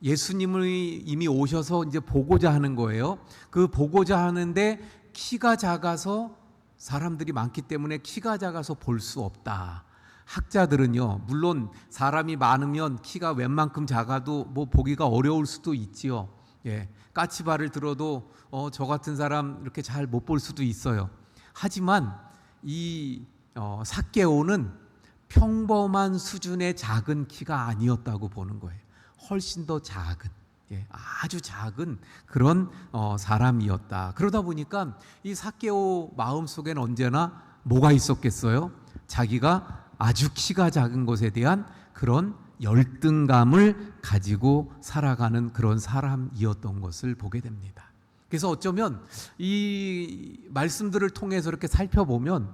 예수님이 이미 오셔서 이제 보고자 하는 거예요. 그 보고자 하는데 키가 작아서 사람들이 많기 때문에 키가 작아서 볼 수 없다. 학자들은요, 물론 사람이 많으면 키가 웬만큼 작아도 뭐 보기가 어려울 수도 있지요. 예, 까치발을 들어도 저 같은 사람 이렇게 잘 못 볼 수도 있어요. 하지만 이 삭개오는 평범한 수준의 작은 키가 아니었다고 보는 거예요. 훨씬 더 작은, 아주 작은 그런 사람이었다. 그러다 보니까 이 삭개오 마음속에는 언제나 뭐가 있었겠어요? 자기가 아주 키가 작은 것에 대한 그런 열등감을 가지고 살아가는 그런 사람이었던 것을 보게 됩니다. 그래서 어쩌면 이 말씀들을 통해서 이렇게 살펴보면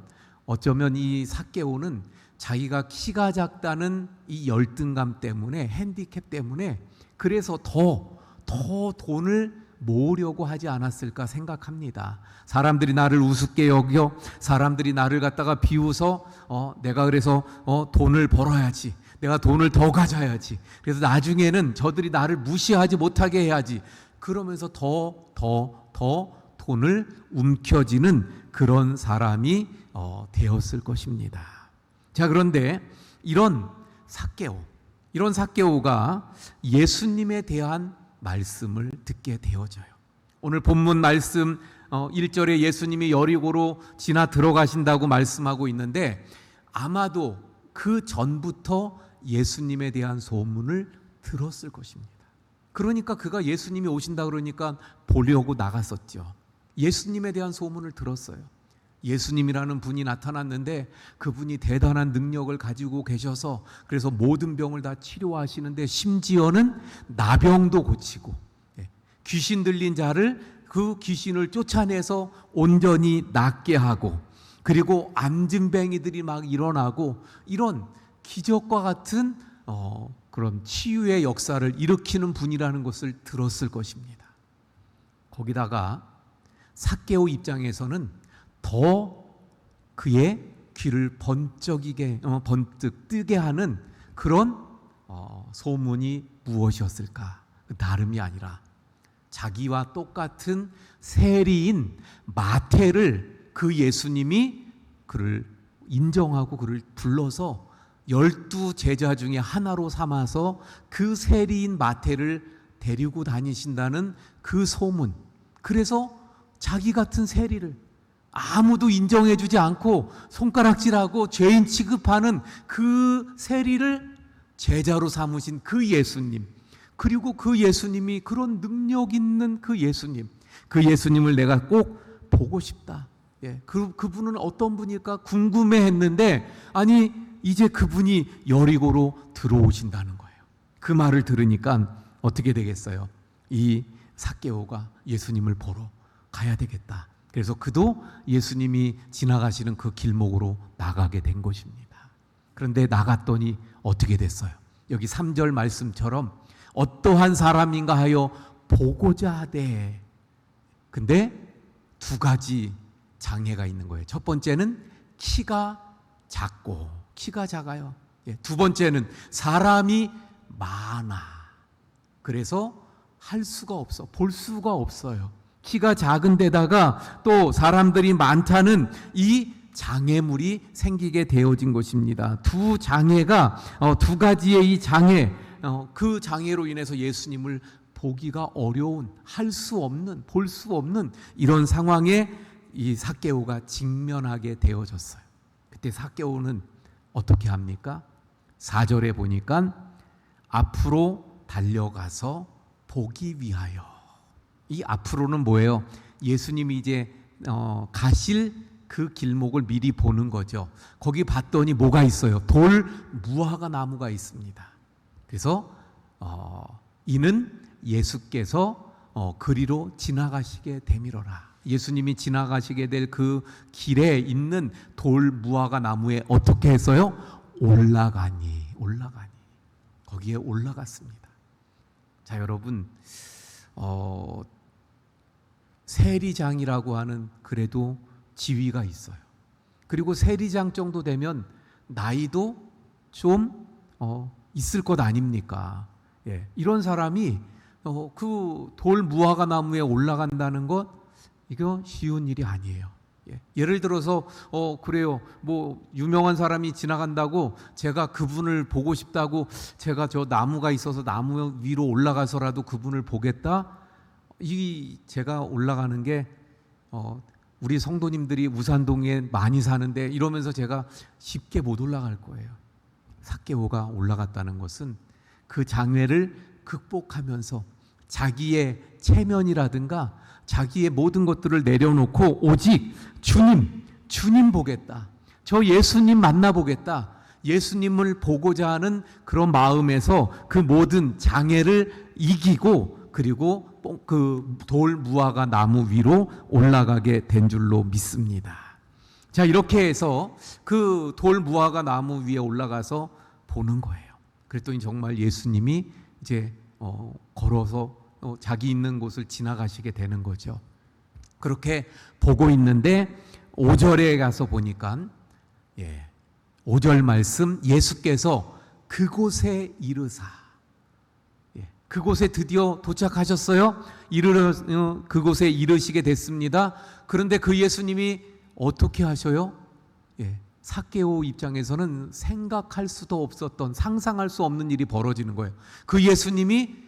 어쩌면 이 삭개오는 자기가 키가 작다는 이 열등감 때문에, 핸디캡 때문에 그래서 더 돈을 모으려고 하지 않았을까 생각합니다. 사람들이 나를 우습게 여겨, 사람들이 나를 갖다가 비웃어, 내가 그래서 돈을 벌어야지, 내가 돈을 더 가져야지, 그래서 나중에는 저들이 나를 무시하지 못하게 해야지, 그러면서 더 돈을 움켜쥐는 그런 사람이 되었을 것입니다. 자, 그런데 이런 삭개오가 예수님에 대한 말씀을 듣게 되어져요. 오늘 본문 말씀 1절에 예수님이 여리고로 지나 들어가신다고 말씀하고 있는데 아마도 그 전부터 예수님에 대한 소문을 들었을 것입니다. 그러니까 그가 예수님이 오신다 그러니까 보려고 나갔었죠. 예수님에 대한 소문을 들었어요. 예수님이라는 분이 나타났는데 그분이 대단한 능력을 가지고 계셔서 그래서 모든 병을 다 치료하시는데 심지어는 나병도 고치고 귀신 들린 자를 그 귀신을 쫓아내서 온전히 낫게 하고 그리고 안진뱅이들이 막 일어나고 이런 기적과 같은 그런 치유의 역사를 일으키는 분이라는 것을 들었을 것입니다. 거기다가 삭개오 입장에서는 더 그의 귀를 번뜩 뜨게 하는 그런 소문이 무엇이었을까? 다름이 아니라 자기와 똑같은 세리인 마태를 그 예수님이 그를 인정하고 그를 불러서 12 제자 중에 하나로 삼아서 그 세리인 마태를 데리고 다니신다는 그 소문. 그래서 자기 같은 세리를 아무도 인정해주지 않고 손가락질하고 죄인 취급하는 그 세리를 제자로 삼으신 그 예수님, 그리고 그 예수님이 그런 능력 있는 그 예수님을 내가 꼭 보고 싶다. 그분은 어떤 분일까 궁금해했는데 아니 이제 그분이 여리고로 들어오신다는 거예요. 그 말을 들으니까 어떻게 되겠어요? 이 삭개오가 예수님을 보러 가야 되겠다. 그래서 그도 예수님이 지나가시는 그 길목으로 나가게 된 것입니다. 그런데 나갔더니 어떻게 됐어요? 여기 3절 말씀처럼 어떠한 사람인가 하여 보고자 하되, 근데 두 가지 장애가 있는 거예요. 첫 번째는 키가 작아요. 두 번째는 사람이 많아. 그래서 할 수가 없어, 볼 수가 없어요. 키가 작은 데다가 또 사람들이 많다는 이 장애물이 생기게 되어진 것입니다. 두 가지의 이 장애, 그 장애로 인해서 예수님을 보기가 어려운, 할 수 없는, 볼 수 없는 이런 상황에 이 삭개오가 직면하게 되어졌어요. 그때 삭개오는 어떻게 합니까? 4절에 보니까 앞으로 달려가서 보기 위하여. 이 앞으로는 뭐예요? 예수님이 이제 가실 그 길목을 미리 보는 거죠. 거기 봤더니 뭐가 있어요? 돌 무화과 나무가 있습니다. 그래서 이는 예수께서 그리로 지나가시게 되밀어라. 예수님이 지나가시게 될 그 길에 있는 돌 무화과 나무에 어떻게 했어요? 올라가니 거기에 올라갔습니다. 자, 여러분, 세리장이라고 하는 그래도 지위가 있어요. 그리고 세리장 정도 되면 나이도 좀 있을 것 아닙니까? 이런 사람이 그 돌 무화과 나무에 올라간다는 것, 이거 쉬운 일이 아니에요. 예를 들어서 그래요. 뭐 유명한 사람이 지나간다고 제가 그분을 보고 싶다고 제가 저 나무가 있어서 나무 위로 올라가서라도 그분을 보겠다. 이 제가 올라가는 게 우리 성도님들이 우산동에 많이 사는데 이러면서 제가 쉽게 못 올라갈 거예요. 삭개오가 올라갔다는 것은 그 장애를 극복하면서 자기의 체면이라든가 자기의 모든 것들을 내려놓고 오직 주님 보겠다. 저 예수님 만나보겠다. 예수님을 보고자 하는 그런 마음에서 그 모든 장애를 이기고 그리고 그 돌 무화과 나무 위로 올라가게 된 줄로 믿습니다. 자, 이렇게 해서 그 돌 무화과 나무 위에 올라가서 보는 거예요. 그랬더니 정말 예수님이 이제 걸어서 자기 있는 곳을 지나가시게 되는 거죠. 그렇게 보고 있는데 5절에 가서 보니까 5절 말씀 예수께서 그곳에 이르사 그곳에 드디어 도착하셨어요. 그곳에 이르시게 됐습니다. 그런데 그 예수님이 어떻게 하셔요? 삭개오 입장에서는 생각할 수도 없었던 상상할 수 없는 일이 벌어지는 거예요. 그 예수님이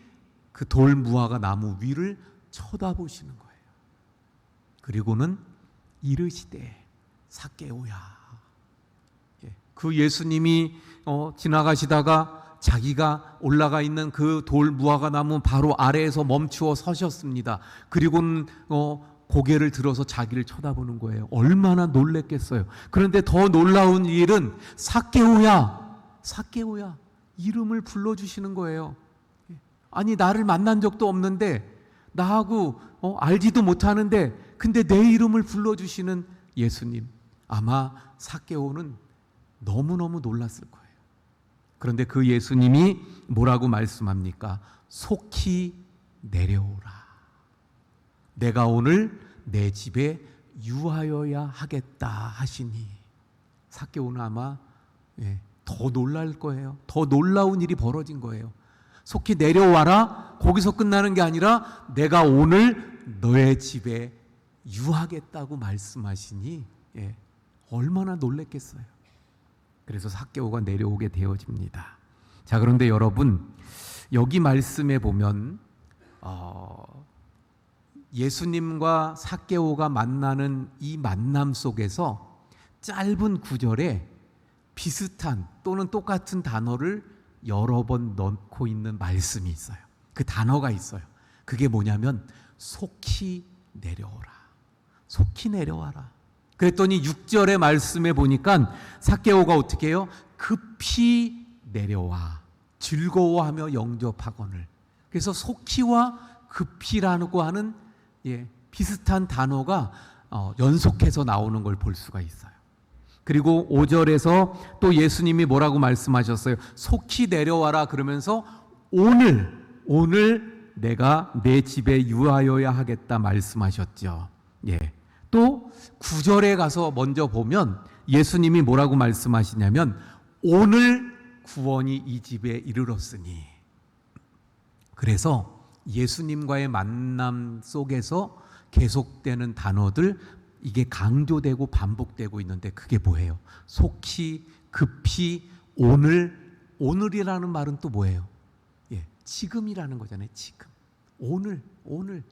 그 돌 무화과 나무 위를 쳐다보시는 거예요. 그리고는 이르시되 삭개오야. 그 예수님이 지나가시다가 자기가 올라가 있는 그 돌 무화과 나무 바로 아래에서 멈추어 서셨습니다. 그리고는 고개를 들어서 자기를 쳐다보는 거예요. 얼마나 놀랬겠어요. 그런데 더 놀라운 일은 삭개오야, 삭개오야 이름을 불러주시는 거예요. 아니 나를 만난 적도 없는데 나하고 알지도 못하는데 근데 내 이름을 불러주시는 예수님. 아마 삭개오는 너무너무 놀랐을 거예요. 그런데 그 예수님이 뭐라고 말씀합니까? 속히 내려오라. 내가 오늘 내 집에 유하여야 하겠다 하시니 삭개오는 아마 더 놀랄 거예요. 더 놀라운 일이 벌어진 거예요. 속히 내려와라. 거기서 끝나는 게 아니라 내가 오늘 너의 집에 유하겠다고 말씀하시니 얼마나 놀랬겠어요. 그래서 삭개오가 내려오게 되어집니다. 자, 그런데 여러분 여기 말씀에 보면 예수님과 삭개오가 만나는 이 만남 속에서 짧은 구절에 비슷한 또는 똑같은 단어를 여러 번 넣고 있는 말씀이 있어요. 그 단어가 있어요. 그게 뭐냐면 속히 내려오라. 속히 내려와라. 그랬더니 6절의 말씀에 보니까 삭개오가 어떻게 해요? 급히 내려와 즐거워하며 영접하거늘. 그래서 속히와 급히라고 하는 비슷한 단어가 연속해서 나오는 걸 볼 수가 있어요. 그리고 5절에서 또 예수님이 뭐라고 말씀하셨어요? 속히 내려와라 그러면서 오늘 내가 내 집에 유하여야 하겠다 말씀하셨죠. 또 9절에 가서 먼저 보면 예수님이 뭐라고 말씀하시냐면 오늘 구원이 이 집에 이르렀으니. 그래서 예수님과의 만남 속에서 계속되는 단어들 이게 강조되고 반복되고 있는데 그게 뭐예요? 속히, 급히, 오늘이라는 말은 또 뭐예요? 지금이라는 거잖아요. 지금. 오늘,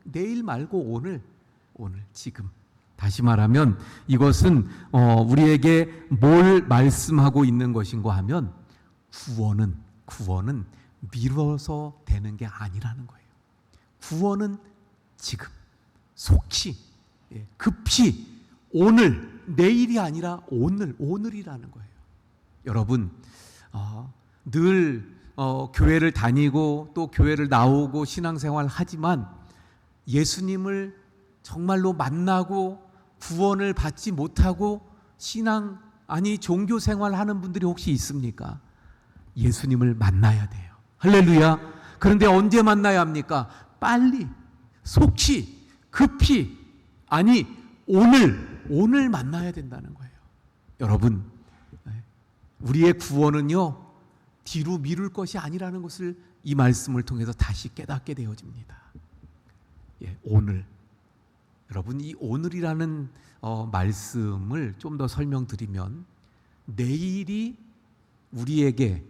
내일 말고 오늘, 지금. 다시 말하면 이것은 우리에게 뭘 말씀하고 있는 것인가 하면 구원은 미뤄서 되는 게 아니라는 거예요. 구원은 지금, 속히, 급히, 오늘, 내일이 아니라 오늘이라는 거예요. 여러분, 늘 교회를 다니고 또 교회를 나오고 신앙생활 하지만 예수님을 정말로 만나고 구원을 받지 못하고 종교생활 하는 분들이 혹시 있습니까? 예수님을 만나야 돼요. 할렐루야. 그런데 언제 만나야 합니까? 빨리, 속히, 급히, 오늘 만나야 된다는 거예요. 여러분, 우리의 구원은요 뒤로 미룰 것이 아니라는 것을 이 말씀을 통해서 다시 깨닫게 되어집니다. 오늘 여러분, 이 오늘이라는 말씀을 좀 더 설명드리면, 내일이 우리에게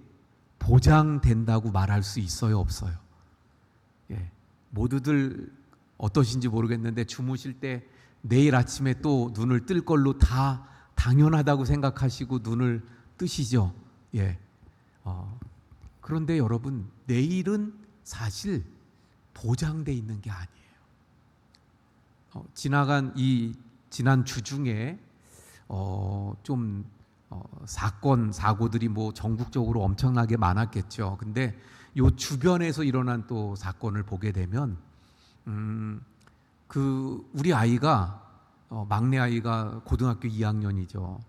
보장된다고 말할 수 있어요, 없어요? 예, 모두들 어떠신지 모르겠는데 주무실 때 내일 아침에 또 눈을 뜰 걸로 다 당연하다고 생각하시고 눈을 뜨시죠. 예. 그런데 여러분, 내일은 사실 보장돼 있는 게 아니에요. 지난 주 중에 사고들이 뭐 전국적으로 엄청나게 많았겠죠. 근데 요 주변에서 일어난 또 사건을 보게 되면 우리 아이가 막내 아이가 고등학교 2학년이죠.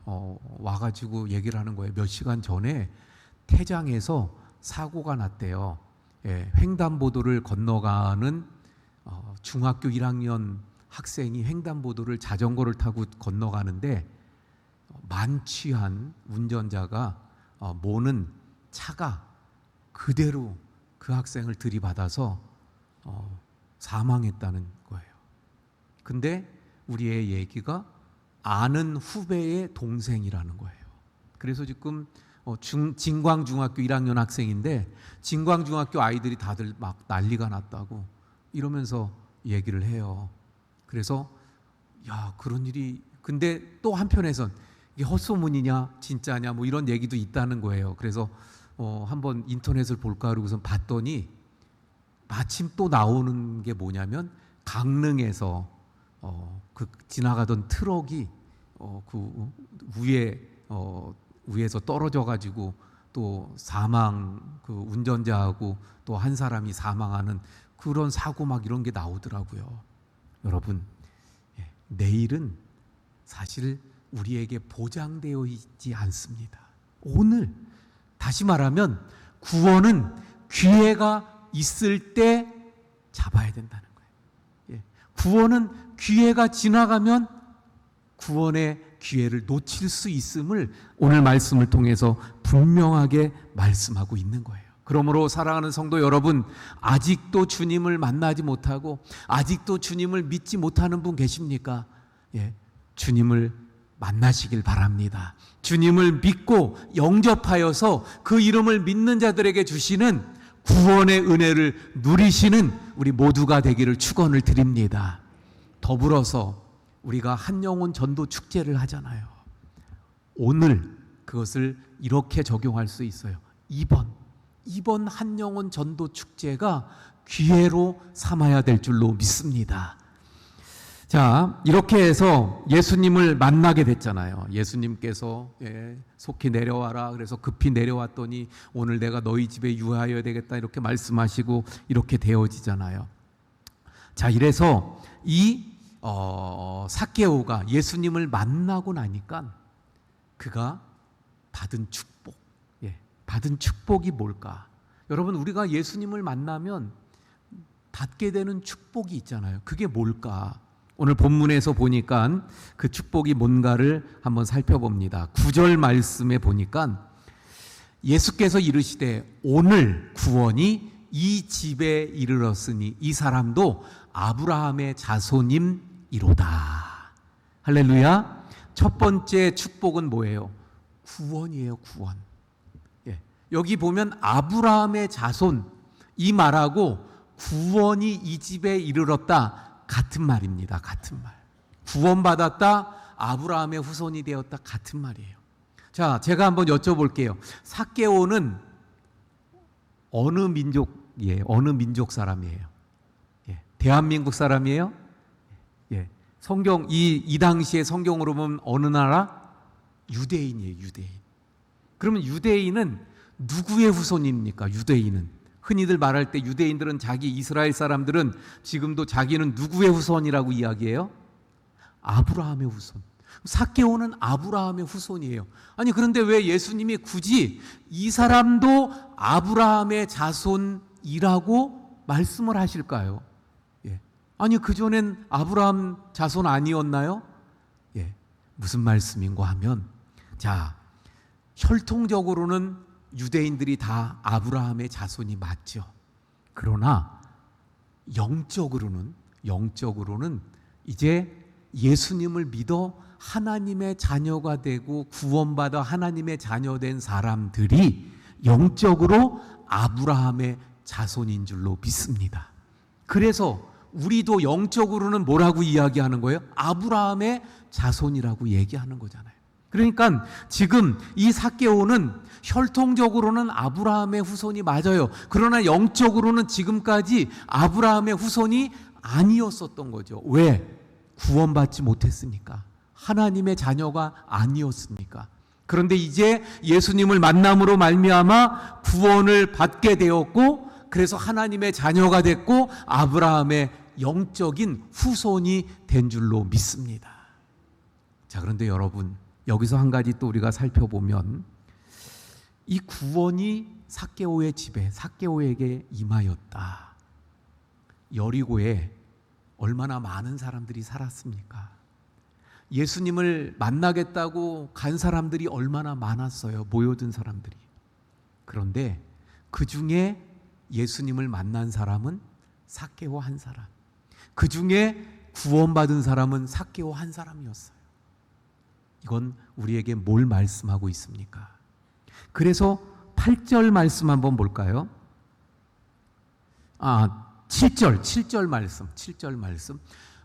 와가지고 얘기를 하는 거예요. 몇 시간 전에 태장에서 사고가 났대요. 예, 횡단보도를 건너가는 중학교 1학년 학생이 횡단보도를 자전거를 타고 건너가는데 만취한 운전자가 모는 차가 그대로 그 학생을 들이받아서 사망했다는 거예요. 근데 우리의 얘기가 아는 후배의 동생이라는 거예요. 그래서 지금 진광중학교 1학년 학생인데 진광중학교 아이들이 다들 막 난리가 났다고 이러면서 얘기를 해요. 그래서 야, 그런 일이, 근데 또 한편에선 이게 헛소문이냐 진짜냐 뭐 이런 얘기도 있다는 거예요. 그래서 한번 인터넷을 볼까 그러고서 봤더니 마침 또 나오는 게 뭐냐면 강릉에서 그 지나가던 트럭이 그 위에서 떨어져 가지고 또 그 운전자하고 또 한 사람이 사망하는 그런 사고 막 이런 게 나오더라고요. 여러분, 내일은 사실 우리에게 보장되어 있지 않습니다. 오늘, 다시 말하면 구원은 기회가 있을 때 잡아야 된다는 거예요. 구원은 기회가 지나가면 구원의 기회를 놓칠 수 있음을 오늘 말씀을 통해서 분명하게 말씀하고 있는 거예요. 그러므로 사랑하는 성도 여러분, 아직도 주님을 만나지 못하고 아직도 주님을 믿지 못하는 분 계십니까? 주님을 만나시길 바랍니다. 주님을 믿고 영접하여서 그 이름을 믿는 자들에게 주시는 구원의 은혜를 누리시는 우리 모두가 되기를 축원을 드립니다. 더불어서 우리가 한영혼 전도 축제를 하잖아요. 오늘 그것을 이렇게 적용할 수 있어요. 이번 한영혼 전도 축제가 기회로 삼아야 될 줄로 믿습니다. 자, 이렇게 해서 예수님을 만나게 됐잖아요. 예수님께서 속히 내려와라. 그래서 급히 내려왔더니 오늘 내가 너희 집에 유하여야 되겠다 이렇게 말씀하시고 이렇게 되어지잖아요. 자, 이래서 이 삭개오가 예수님을 만나고 나니까 그가 받은 축복이 뭘까? 여러분, 우리가 예수님을 만나면 받게 되는 축복이 있잖아요. 그게 뭘까? 오늘 본문에서 보니까 그 축복이 뭔가를 한번 살펴봅니다. 9절 말씀에 보니까 예수께서 이르시되 오늘 구원이 이 집에 이르렀으니 이 사람도 아브라함의 자손임이로다. 할렐루야. 첫 번째 축복은 뭐예요? 구원이에요. 구원. 여기 보면 아브라함의 자손, 이 말하고 구원이 이 집에 이르렀다 같은 말입니다. 같은 말. 구원받았다, 아브라함의 후손이 되었다 같은 말이에요. 자, 제가 한번 여쭤볼게요. 삭개오는 어느 민족이에요? 어느 민족 사람이에요? 대한민국 사람이에요? 성경 이 당시에 성경으로 보면 어느 나라? 유대인이에요. 유대인. 그러면 유대인은 누구의 후손입니까? 유대인은 흔히들 말할 때 유대인들은 자기 이스라엘 사람들은 지금도 자기는 누구의 후손이라고 이야기해요? 아브라함의 후손. 삭개오는 아브라함의 후손이에요. 아니, 그런데 왜 예수님이 굳이 이 사람도 아브라함의 자손이라고 말씀을 하실까요? 아니, 그전엔 아브라함 자손 아니었나요? 무슨 말씀인가 하면, 자, 혈통적으로는 유대인들이 다 아브라함의 자손이 맞죠. 그러나 영적으로는 이제 예수님을 믿어 하나님의 자녀가 되고 구원받아 하나님의 자녀된 사람들이 영적으로 아브라함의 자손인 줄로 믿습니다. 그래서 우리도 영적으로는 뭐라고 이야기하는 거예요? 아브라함의 자손이라고 얘기하는 거잖아요. 그러니까 지금 이 삭개오는 혈통적으로는 아브라함의 후손이 맞아요. 그러나 영적으로는 지금까지 아브라함의 후손이 아니었었던 거죠. 왜? 구원받지 못했으니까. 하나님의 자녀가 아니었으니까. 그런데 이제 예수님을 만남으로 말미암아 구원을 받게 되었고, 그래서 하나님의 자녀가 됐고 아브라함의 영적인 후손이 된 줄로 믿습니다. 자, 그런데 여러분, 여기서 한 가지 또 우리가 살펴보면 이 구원이 삭개오의 집에, 삭개오에게 임하였다. 여리고에 얼마나 많은 사람들이 살았습니까? 예수님을 만나겠다고 간 사람들이 얼마나 많았어요. 모여든 사람들이. 그런데 그 중에 예수님을 만난 사람은 삭개오 한 사람, 그 중에 구원받은 사람은 삭개오 한 사람이었어요. 이건 우리에게 뭘 말씀하고 있습니까? 그래서 8절 말씀 한번 볼까요? 7절 말씀.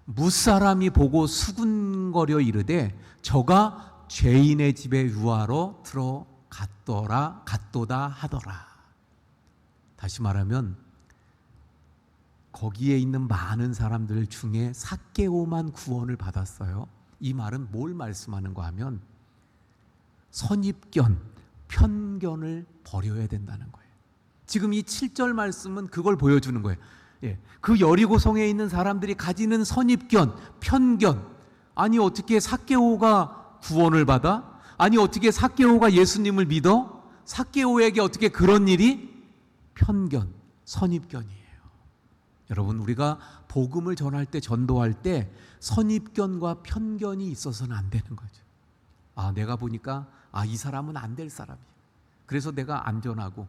무사람이 보고 수군거려 이르되 저가 죄인의 집에 유하러 갔도다 하더라. 다시 말하면 거기에 있는 많은 사람들 중에 삭개오만 구원을 받았어요. 이 말은 뭘 말씀하는가 하면 선입견, 편견을 버려야 된다는 거예요. 지금 이 7절 말씀은 그걸 보여주는 거예요. 그 여리고성에 있는 사람들이 가지는 선입견, 편견. 아니 어떻게 삭개오가 구원을 받아? 아니 어떻게 삭개오가 예수님을 믿어? 삭개오에게 어떻게 그런 일이? 편견, 선입견이에요. 여러분, 우리가 복음을 전할 때, 전도할 때 선입견과 편견이 있어서는 안 되는 거죠. 내가 보니까 이 사람은 안 될 사람이에요. 그래서 내가 안 전하고,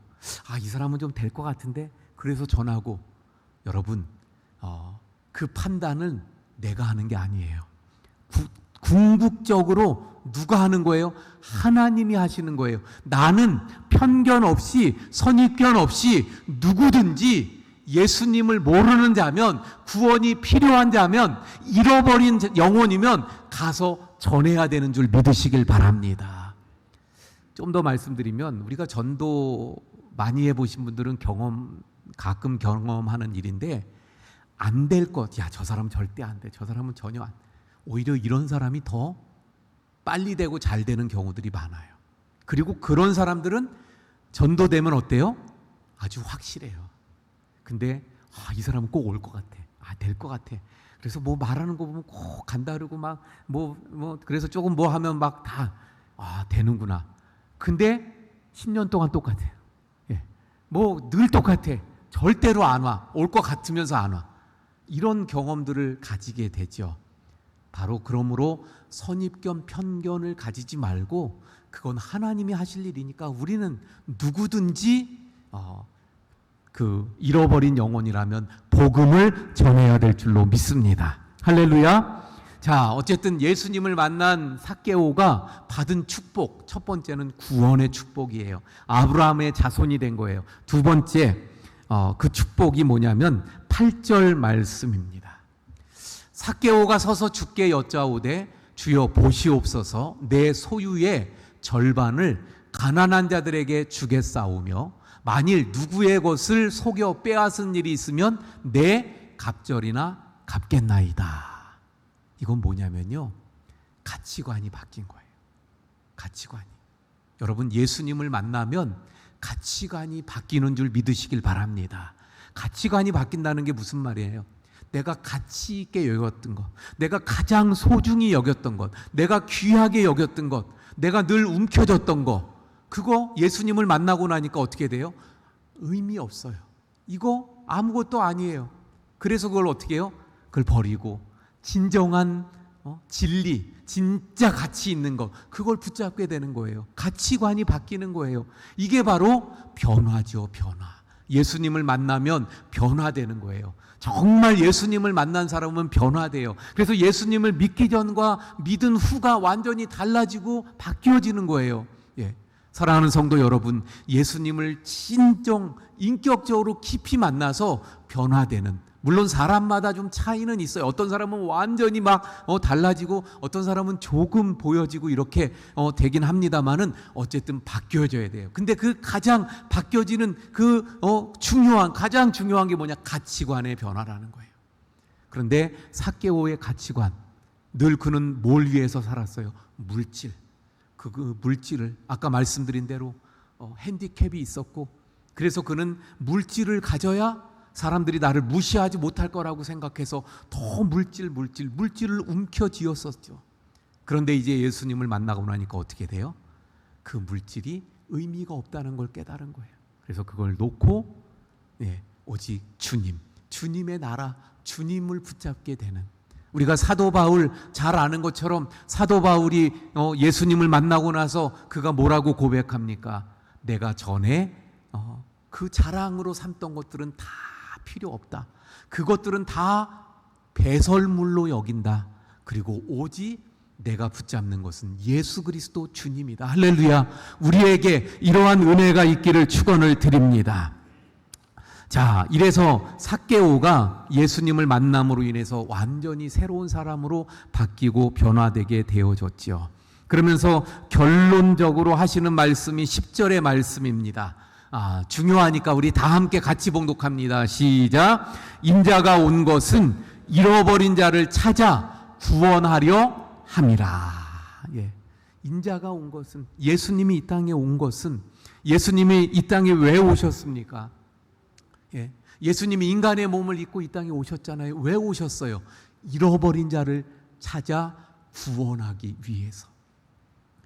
이 사람은 좀 될 것 같은데 그래서 전하고. 여러분, 그 판단은 내가 하는 게 아니에요. 궁극적으로 누가 하는 거예요? 하나님이 하시는 거예요. 나는 편견 없이, 선입견 없이 누구든지 예수님을 모르는 자면, 구원이 필요한 자면, 잃어버린 영혼이면 가서 전해야 되는 줄 믿으시길 바랍니다. 좀 더 말씀드리면, 우리가 전도 많이 해보신 분들은 가끔 경험하는 일인데, 안 될 것, 저 사람 절대 안 돼, 저 사람은 전혀 안 돼. 오히려 이런 사람이 더 빨리 되고 잘 되는 경우들이 많아요. 그리고 그런 사람들은 전도되면 어때요? 아주 확실해요. 근데 이 사람은 꼭 올 것 같아, 될 것 같아. 그래서 뭐 말하는 거 보면 꼭 간다 그러고 막 그래서 조금 뭐 하면 막 다 되는구나. 근데 10년 동안 똑같아요. 늘 똑같아. 절대로 안 와. 올 것 같으면서 안 와. 이런 경험들을 가지게 되죠. 바로 그러므로 선입견, 편견을 가지지 말고, 그건 하나님이 하실 일이니까 우리는 누구든지 잃어버린 영혼이라면 복음을 전해야 될 줄로 믿습니다. 할렐루야. 자, 어쨌든 예수님을 만난 삭개오가 받은 축복, 첫 번째는 구원의 축복이에요. 아브라함의 자손이 된 거예요. 두 번째, 그 축복이 뭐냐면 8절 말씀입니다. 삭개오가 서서 주께 여짜오되 주여 보시옵소서, 내 소유의 절반을 가난한 자들에게 주겠사오며 만일 누구의 것을 속여 빼앗은 일이 있으면 내 갑절이나 갚겠나이다. 이건 뭐냐면요, 가치관이 바뀐 거예요. 가치관이. 여러분, 예수님을 만나면 가치관이 바뀌는 줄 믿으시길 바랍니다. 가치관이 바뀐다는 게 무슨 말이에요? 내가 가치 있게 여겼던 것, 내가 가장 소중히 여겼던 것, 내가 귀하게 여겼던 것, 내가 늘 움켜졌던 것, 그거 예수님을 만나고 나니까 어떻게 돼요? 의미 없어요. 이거 아무것도 아니에요. 그래서 그걸 어떻게 해요? 그걸 버리고 진정한 진리, 진짜 가치 있는 것, 그걸 붙잡게 되는 거예요. 가치관이 바뀌는 거예요. 이게 바로 변화죠, 변화. 예수님을 만나면 변화되는 거예요. 정말 예수님을 만난 사람은 변화돼요. 그래서 예수님을 믿기 전과 믿은 후가 완전히 달라지고 바뀌어지는 거예요. 예. 사랑하는 성도 여러분, 예수님을 진정 인격적으로 깊이 만나서 변화되는, 물론 사람마다 좀 차이는 있어요. 어떤 사람은 완전히 막 달라지고 어떤 사람은 조금 보여지고 이렇게 되긴 합니다만은 어쨌든 바뀌어져야 돼요. 근데 그 가장 바뀌어지는 가장 중요한 게 뭐냐? 가치관의 변화라는 거예요. 그런데 삭개오의 가치관, 늘 그는 뭘 위해서 살았어요? 물질. 그 물질을 아까 말씀드린 대로 핸디캡이 있었고, 그래서 그는 물질을 가져야 사람들이 나를 무시하지 못할 거라고 생각해서 더 물질을 움켜쥐었었죠. 그런데 이제 예수님을 만나고 나니까 어떻게 돼요? 그 물질이 의미가 없다는 걸 깨달은 거예요. 그래서 그걸 놓고 오직 주님의 나라, 주님을 붙잡게 되는, 우리가 사도 바울 잘 아는 것처럼 사도 바울이 예수님을 만나고 나서 그가 뭐라고 고백합니까? 내가 전에 그 자랑으로 삼던 것들은 다 필요 없다. 그것들은 다 배설물로 여긴다. 그리고 오직 내가 붙잡는 것은 예수 그리스도 주님이다. 할렐루야. 우리에게 이러한 은혜가 있기를 축원을 드립니다. 자, 이래서 삭개오가 예수님을 만남으로 인해서 완전히 새로운 사람으로 바뀌고 변화되게 되어졌죠. 그러면서 결론적으로 하시는 말씀이 10절의 말씀입니다. 중요하니까 우리 다 함께 같이 봉독합니다. 시작. 인자가 온 것은 잃어버린 자를 찾아 구원하려 함이라. 예. 인자가 온 것은, 예수님이 이 땅에 온 것은, 예수님이 이 땅에 왜 오셨습니까? 예. 예수님이 인간의 몸을 입고 이 땅에 오셨잖아요. 왜 오셨어요? 잃어버린 자를 찾아 구원하기 위해서.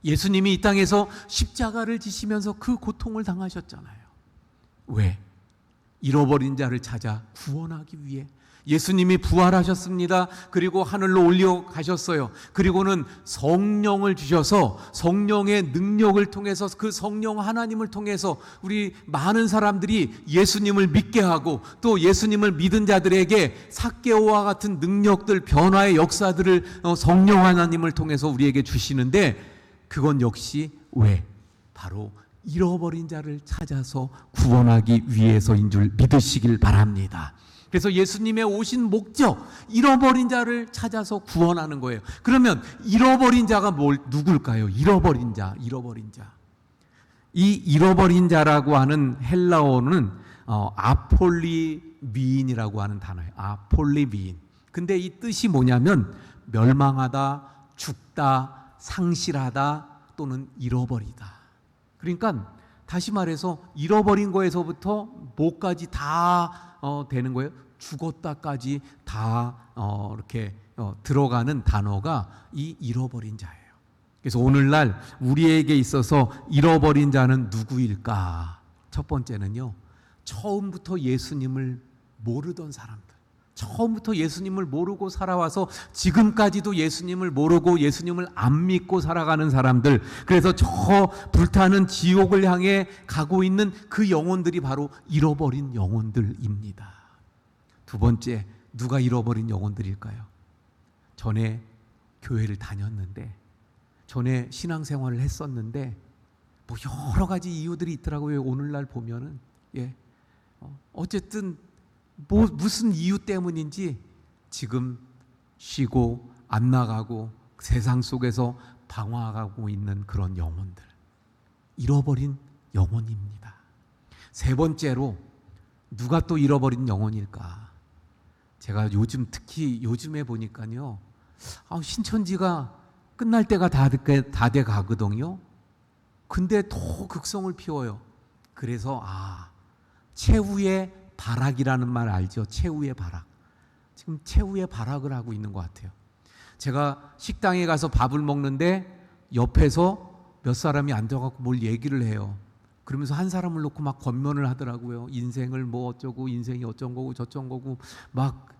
예수님이 이 땅에서 십자가를 지시면서 그 고통을 당하셨잖아요. 왜? 잃어버린 자를 찾아 구원하기 위해. 예수님이 부활하셨습니다. 그리고 하늘로 올려가셨어요. 그리고는 성령을 주셔서 성령의 능력을 통해서, 그 성령 하나님을 통해서 우리 많은 사람들이 예수님을 믿게 하고, 또 예수님을 믿은 자들에게 삭개오와 같은 능력들, 변화의 역사들을 성령 하나님을 통해서 우리에게 주시는데, 그건 역시 왜? 바로 잃어버린 자를 찾아서 구원하기 위해서인 줄 믿으시길 바랍니다. 그래서 예수님의 오신 목적, 잃어버린 자를 찾아서 구원하는 거예요. 그러면 잃어버린 자가 누굴까요? 잃어버린 자. 이 잃어버린 자라고 하는 헬라어는 아폴리미인이라고 하는 단어예요. 아폴리미인. 근데 이 뜻이 뭐냐면 멸망하다, 죽다, 상실하다, 또는 잃어버리다. 그러니까 다시 말해서 잃어버린 거에서부터 뭐까지 다 되는 거예요. 죽었다까지 다 이렇게 들어가는 단어가 이 잃어버린 자예요. 그래서 오늘날 우리에게 있어서 잃어버린 자는 누구일까? 첫 번째는요, 처음부터 예수님을 모르던 사람들, 처음부터 예수님을 모르고 살아와서 지금까지도 예수님을 모르고 예수님을 안 믿고 살아가는 사람들, 그래서 저 불타는 지옥을 향해 가고 있는 그 영혼들이 바로 잃어버린 영혼들입니다. 두 번째, 누가 잃어버린 영혼들일까요? 전에 교회를 다녔는데, 전에 신앙생활을 했었는데 뭐 여러 가지 이유들이 있더라고요. 오늘날 보면은 어쨌든 무슨 이유 때문인지 지금 쉬고 안 나가고 세상 속에서 방황하고 있는 그런 영혼들, 잃어버린 영혼입니다. 세 번째로 누가 또 잃어버린 영혼일까? 제가 특히 요즘에 보니까요, 신천지가 끝날 때가 다 돼 가거든요. 근데 더 극성을 피워요. 그래서 최후의 발악이라는 말 알죠? 최후의 발악. 지금 최후의 발악을 하고 있는 것 같아요. 제가 식당에 가서 밥을 먹는데 옆에서 몇 사람이 앉아갖고 뭘 얘기를 해요. 그러면서 한 사람을 놓고 막 권면을 하더라고요. 인생을 뭐 어쩌고, 인생이 어쩐 거고 저쩐 거고 막.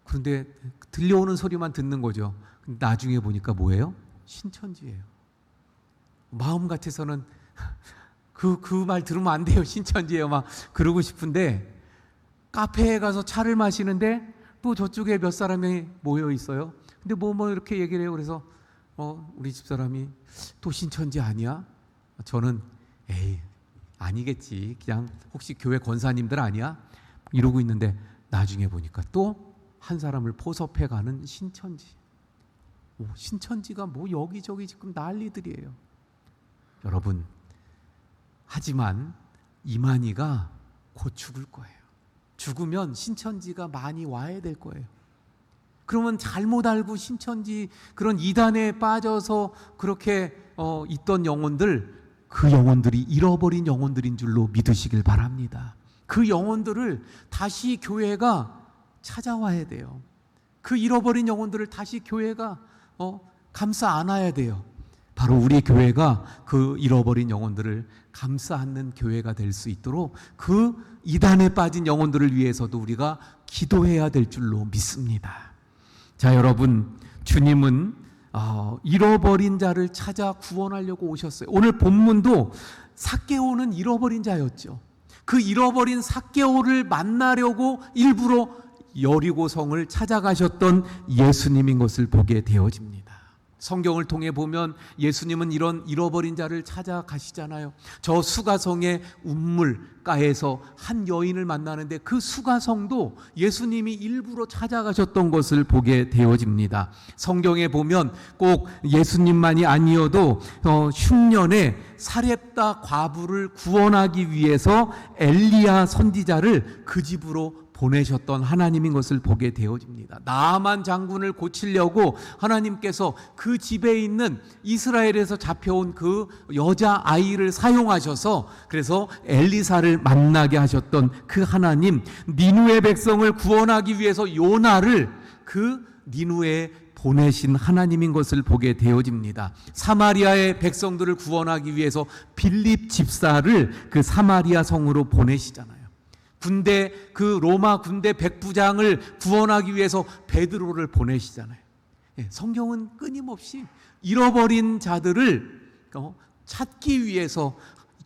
그런데 들려오는 소리만 듣는 거죠. 근데 나중에 보니까 뭐예요? 신천지예요. 마음 같아서는 그 말 들으면 안 돼요. 신천지에 막 그러고 싶은데 카페에 가서 차를 마시는데 또 저쪽에 몇 사람이 모여 있어요. 근데 뭐 이렇게 얘기를 해요. 그래서 우리 집사람이 또 신천지 아니야? 저는 에이 아니겠지. 그냥 혹시 교회 권사님들 아니야? 이러고 있는데 나중에 보니까 또 한 사람을 포섭해 가는 신천지. 신천지가 뭐 여기저기 지금 난리들이에요. 여러분, 하지만 이만희가 곧 죽을 거예요. 죽으면 신천지가 많이 와야 될 거예요. 그러면 잘못 알고 신천지 그런 이단에 빠져서 그렇게 있던 영혼들, 그 영혼들이 잃어버린 영혼들인 줄로 믿으시길 바랍니다. 그 영혼들을 다시 교회가 찾아와야 돼요. 그 잃어버린 영혼들을 다시 교회가 감싸 안아야 돼요. 바로 우리 교회가 그 잃어버린 영혼들을 감싸 안는 교회가 될 수 있도록 그 이단에 빠진 영혼들을 위해서도 우리가 기도해야 될 줄로 믿습니다. 자, 여러분, 주님은 잃어버린 자를 찾아 구원하려고 오셨어요. 오늘 본문도 삭개오는 잃어버린 자였죠. 그 잃어버린 삭개오를 만나려고 일부러 여리고성을 찾아가셨던 예수님인 것을 보게 되어집니다. 성경을 통해 보면 예수님은 이런 잃어버린 자를 찾아가시잖아요. 저 수가성의 운물가에서 한 여인을 만나는데 그 수가성도 예수님이 일부러 찾아가셨던 것을 보게 되어집니다. 성경에 보면 꼭 예수님만이 아니어도 흉년에 사렙다 과부를 구원하기 위해서 엘리야 선지자를 그 집으로 보내셨던 하나님인 것을 보게 되어집니다. 나아만 장군을 고치려고 하나님께서 그 집에 있는 이스라엘에서 잡혀온 그 여자 아이를 사용하셔서 그래서 엘리사를 만나게 하셨던 그 하나님, 니누의 백성을 구원하기 위해서 요나를 그 니누에 보내신 하나님인 것을 보게 되어집니다. 사마리아의 백성들을 구원하기 위해서 빌립 집사를 그 사마리아 성으로 보내시잖아요. 그 로마 군대 백부장을 구원하기 위해서 베드로를 보내시잖아요. 성경은 끊임없이 잃어버린 자들을 찾기 위해서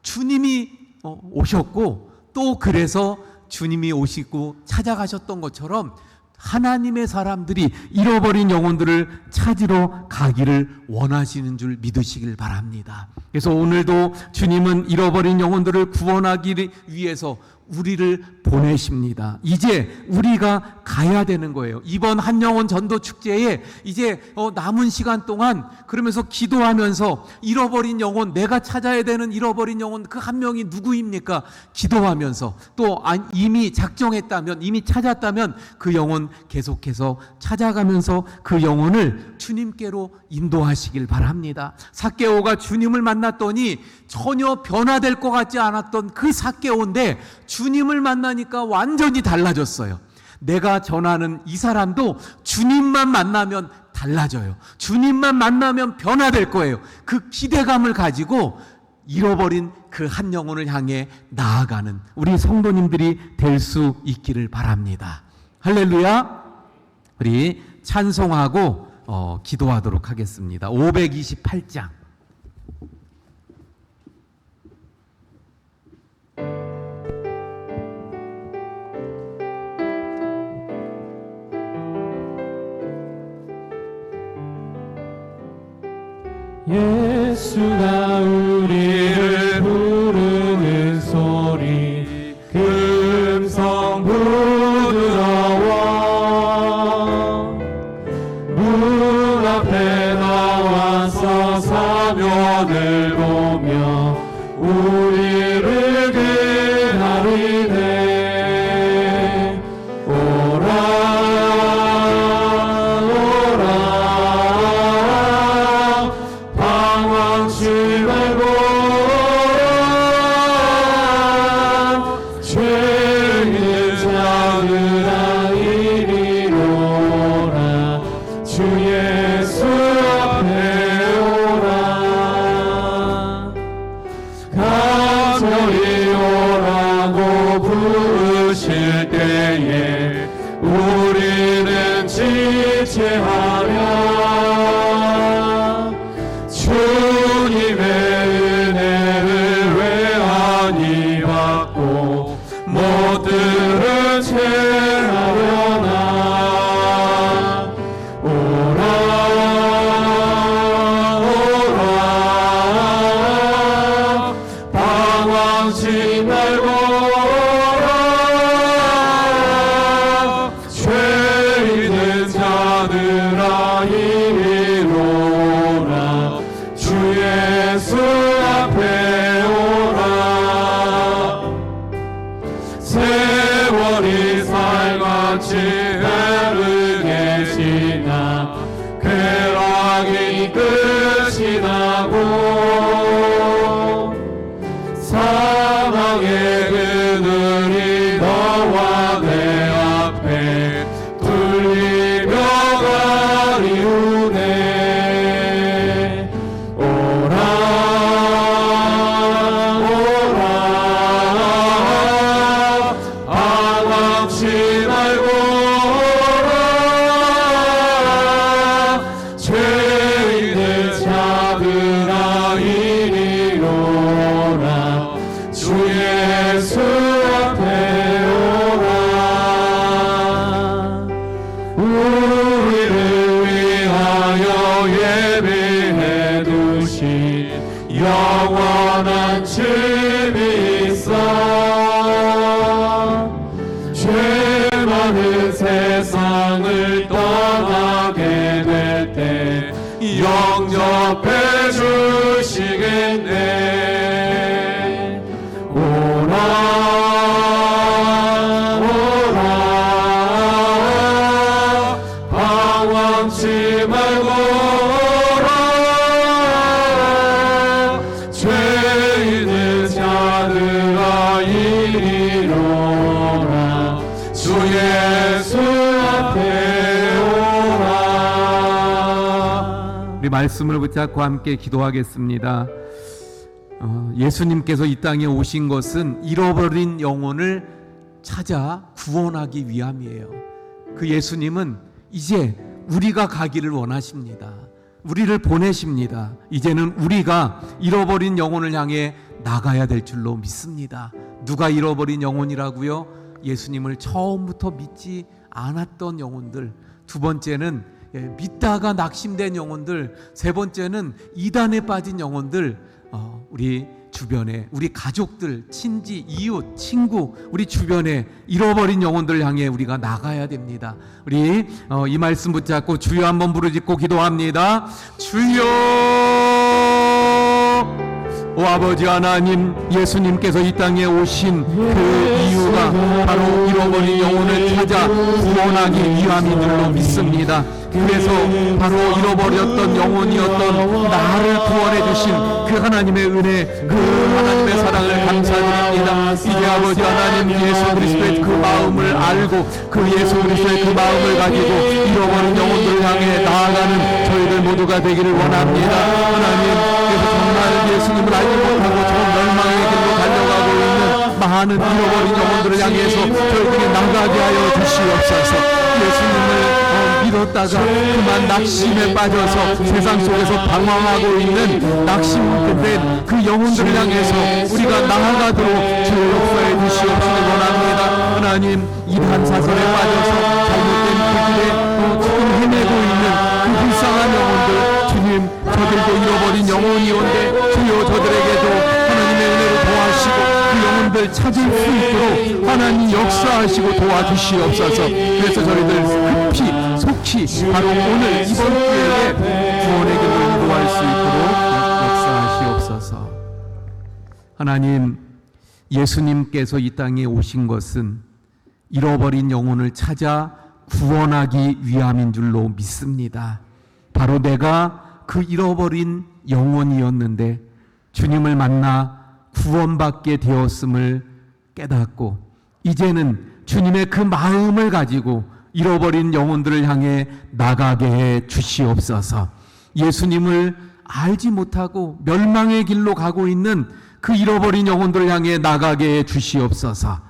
주님이 오셨고 또 그래서 주님이 오시고 찾아가셨던 것처럼 하나님의 사람들이 잃어버린 영혼들을 찾으러 가기를 원하시는 줄 믿으시길 바랍니다. 그래서 오늘도 주님은 잃어버린 영혼들을 구원하기 위해서 우리를 보내십니다. 이제 우리가 가야 되는 거예요. 이번 한영혼 전도 축제에 이제 남은 시간 동안 그러면서 기도하면서 잃어버린 영혼, 내가 찾아야 되는 잃어버린 영혼 그 한 명이 누구입니까? 기도하면서 또 이미 작정했다면, 이미 찾았다면 그 영혼 계속해서 찾아가면서 그 영혼을 주님께로 인도하시길 바랍니다. 삭개오가 주님을 만났더니 전혀 변화될 것 같지 않았던 그 삭개오인데 주님을 만나니까 완전히 달라졌어요. 내가 전하는 이 사람도 주님만 만나면 달라져요. 주님만 만나면 변화될 거예요. 그 기대감을 가지고 잃어버린 그 한 영혼을 향해 나아가는 우리 성도님들이 될 수 있기를 바랍니다. 할렐루야. 우리 찬송하고 기도하도록 하겠습니다. 528장. 예수가 우리를 부르는 소리 금성 부드러워 문 앞에 나와서 사면을 보며 우리를 기다리네. 오라 방황치 말고 죄인 자들아 이리로라. 주 예수 앞에 오라. 간절히 오라고 부르실 때에 우리는 지체하며 주님의 은혜를 외워 이리로라 주 예수 앞에 오라 세월이 살같이 흐르게 지나 쾌락이 끝이 나고 사망의 그늘이 너와 내 앞에 뚫리며 가리우네 오라 오라 방황치 말고 오라 죄인을 찾으라 이리로라 주 예수 앞에 오라 우리를 위하여 예비해 두신 영원한 집이 있어 죄 많은 세상을 떠나게 될 때 영접해 주시겠네 오라 오라 방황치 말고 오라 죄인을 찾으라 이리로라 주 예수 앞에 오라 우리 말씀을 붙잡고 함께 기도하겠습니다. 예수님께서 이 땅에 오신 것은 잃어버린 영혼을 찾아 구원하기 위함이에요. 그 예수님은 이제 우리가 가기를 원하십니다. 우리를 보내십니다. 이제는 우리가 잃어버린 영혼을 향해 나가야 될 줄로 믿습니다. 누가 잃어버린 영혼이라고요? 예수님을 처음부터 믿지 않았던 영혼들, 두 번째는 믿다가 낙심된 영혼들, 세 번째는 이단에 빠진 영혼들, 우리 주변에 우리 가족들, 친지, 이웃, 친구, 우리 주변에 잃어버린 영혼들 향해 우리가 나가야 됩니다. 우리 이 말씀 붙잡고 주여 한번 부르짖고 기도합니다. 주여! 오 아버지 하나님, 예수님께서 이 땅에 오신 그 이유가 바로 잃어버린 영혼을 찾아 구원하기 위함인 줄로 믿습니다. 그래서 바로 잃어버렸던 영혼이었던 나를 구원해 주신 그 하나님의 은혜, 그 하나님의 사랑을 감사드립니다. 이제 아버지 하나님, 예수 그리스도의 그 마음을 알고 그 예수 그리스도의 그 마음을 가지고 잃어버린 영혼들을 향해 나아가는 저희들 모두가 되기를 원합니다. 하나님, 그래서 정말 예수님을 알지 못하고 저 멸망의 길로 달려가고 있는 많은 잃어버린 영혼들을 향해서 저희들이 나가게 하여 주시옵소서. 예수님을 믿었다가 그만 낙심에 빠져서 세상 속에서 방황하고 있는 낙심된 그 영혼들을 향해서 우리가 나아가도록 주의 역사해 주시옵시기 원합니다. 하나님, 이단 사선에 빠져서 잘못된 그 길에 지금 헤매고 있는 그 불쌍한 영혼들, 주님, 저들도 잃어버린 영혼이온데 주여 저들에게도 하나님의 은혜로 도와주시고 그 영혼들 찾을 수 있도록 하나님 역사하시고 도와주시옵소서. 그래서 저희들 급히 속히 바로 오늘 이번 기회에 구원의 길로 인도할 수 있도록 역사하시옵소서. 하나님, 예수님께서 이 땅에 오신 것은 잃어버린 영혼을 찾아 구원하기 위함인 줄로 믿습니다. 바로 내가 그 잃어버린 영혼이었는데 주님을 만나 구원받게 되었음을 깨닫고 이제는 주님의 그 마음을 가지고 잃어버린 영혼들을 향해 나가게 해 주시옵소서. 예수님을 알지 못하고 멸망의 길로 가고 있는 그 잃어버린 영혼들을 향해 나가게 해 주시옵소서.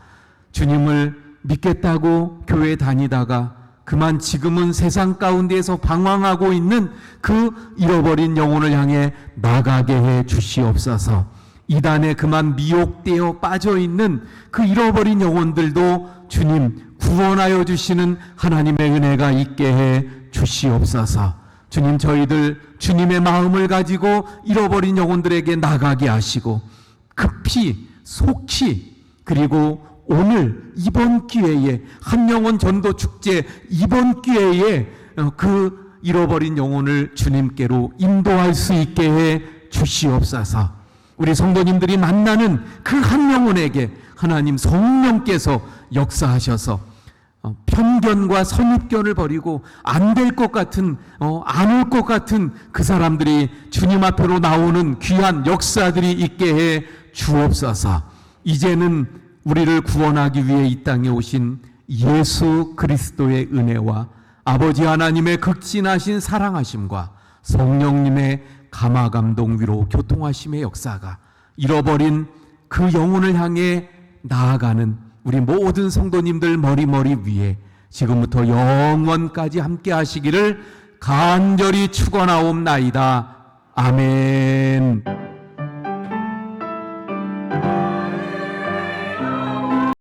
주님을 믿겠다고 교회 다니다가 그만 지금은 세상 가운데에서 방황하고 있는 그 잃어버린 영혼을 향해 나가게 해 주시옵소서. 이단에 그만 미혹되어 빠져있는 그 잃어버린 영혼들도 주님 구원하여 주시는 하나님의 은혜가 있게 해 주시옵소서. 주님, 저희들 주님의 마음을 가지고 잃어버린 영혼들에게 나가게 하시고 급히 속히 그리고 오늘 이번 기회에 한영혼 전도 축제 이번 기회에 그 잃어버린 영혼을 주님께로 인도할 수 있게 해 주시옵소서. 우리 성도님들이 만나는 그 한 영혼에게 하나님 성령께서 역사하셔서 편견과 선입견을 버리고 안 될 것 같은 안 올 것 같은 그 사람들이 주님 앞으로 나오는 귀한 역사들이 있게 해 주옵소서. 이제는 우리를 구원하기 위해 이 땅에 오신 예수 그리스도의 은혜와 아버지 하나님의 극진하신 사랑하심과 성령님의 감화감동 위로 교통하심의 역사가 잃어버린 그 영혼을 향해 나아가는 우리 모든 성도님들 머리머리 위에 지금부터 영원까지 함께 하시기를 간절히 축원하옵나이다. 아멘.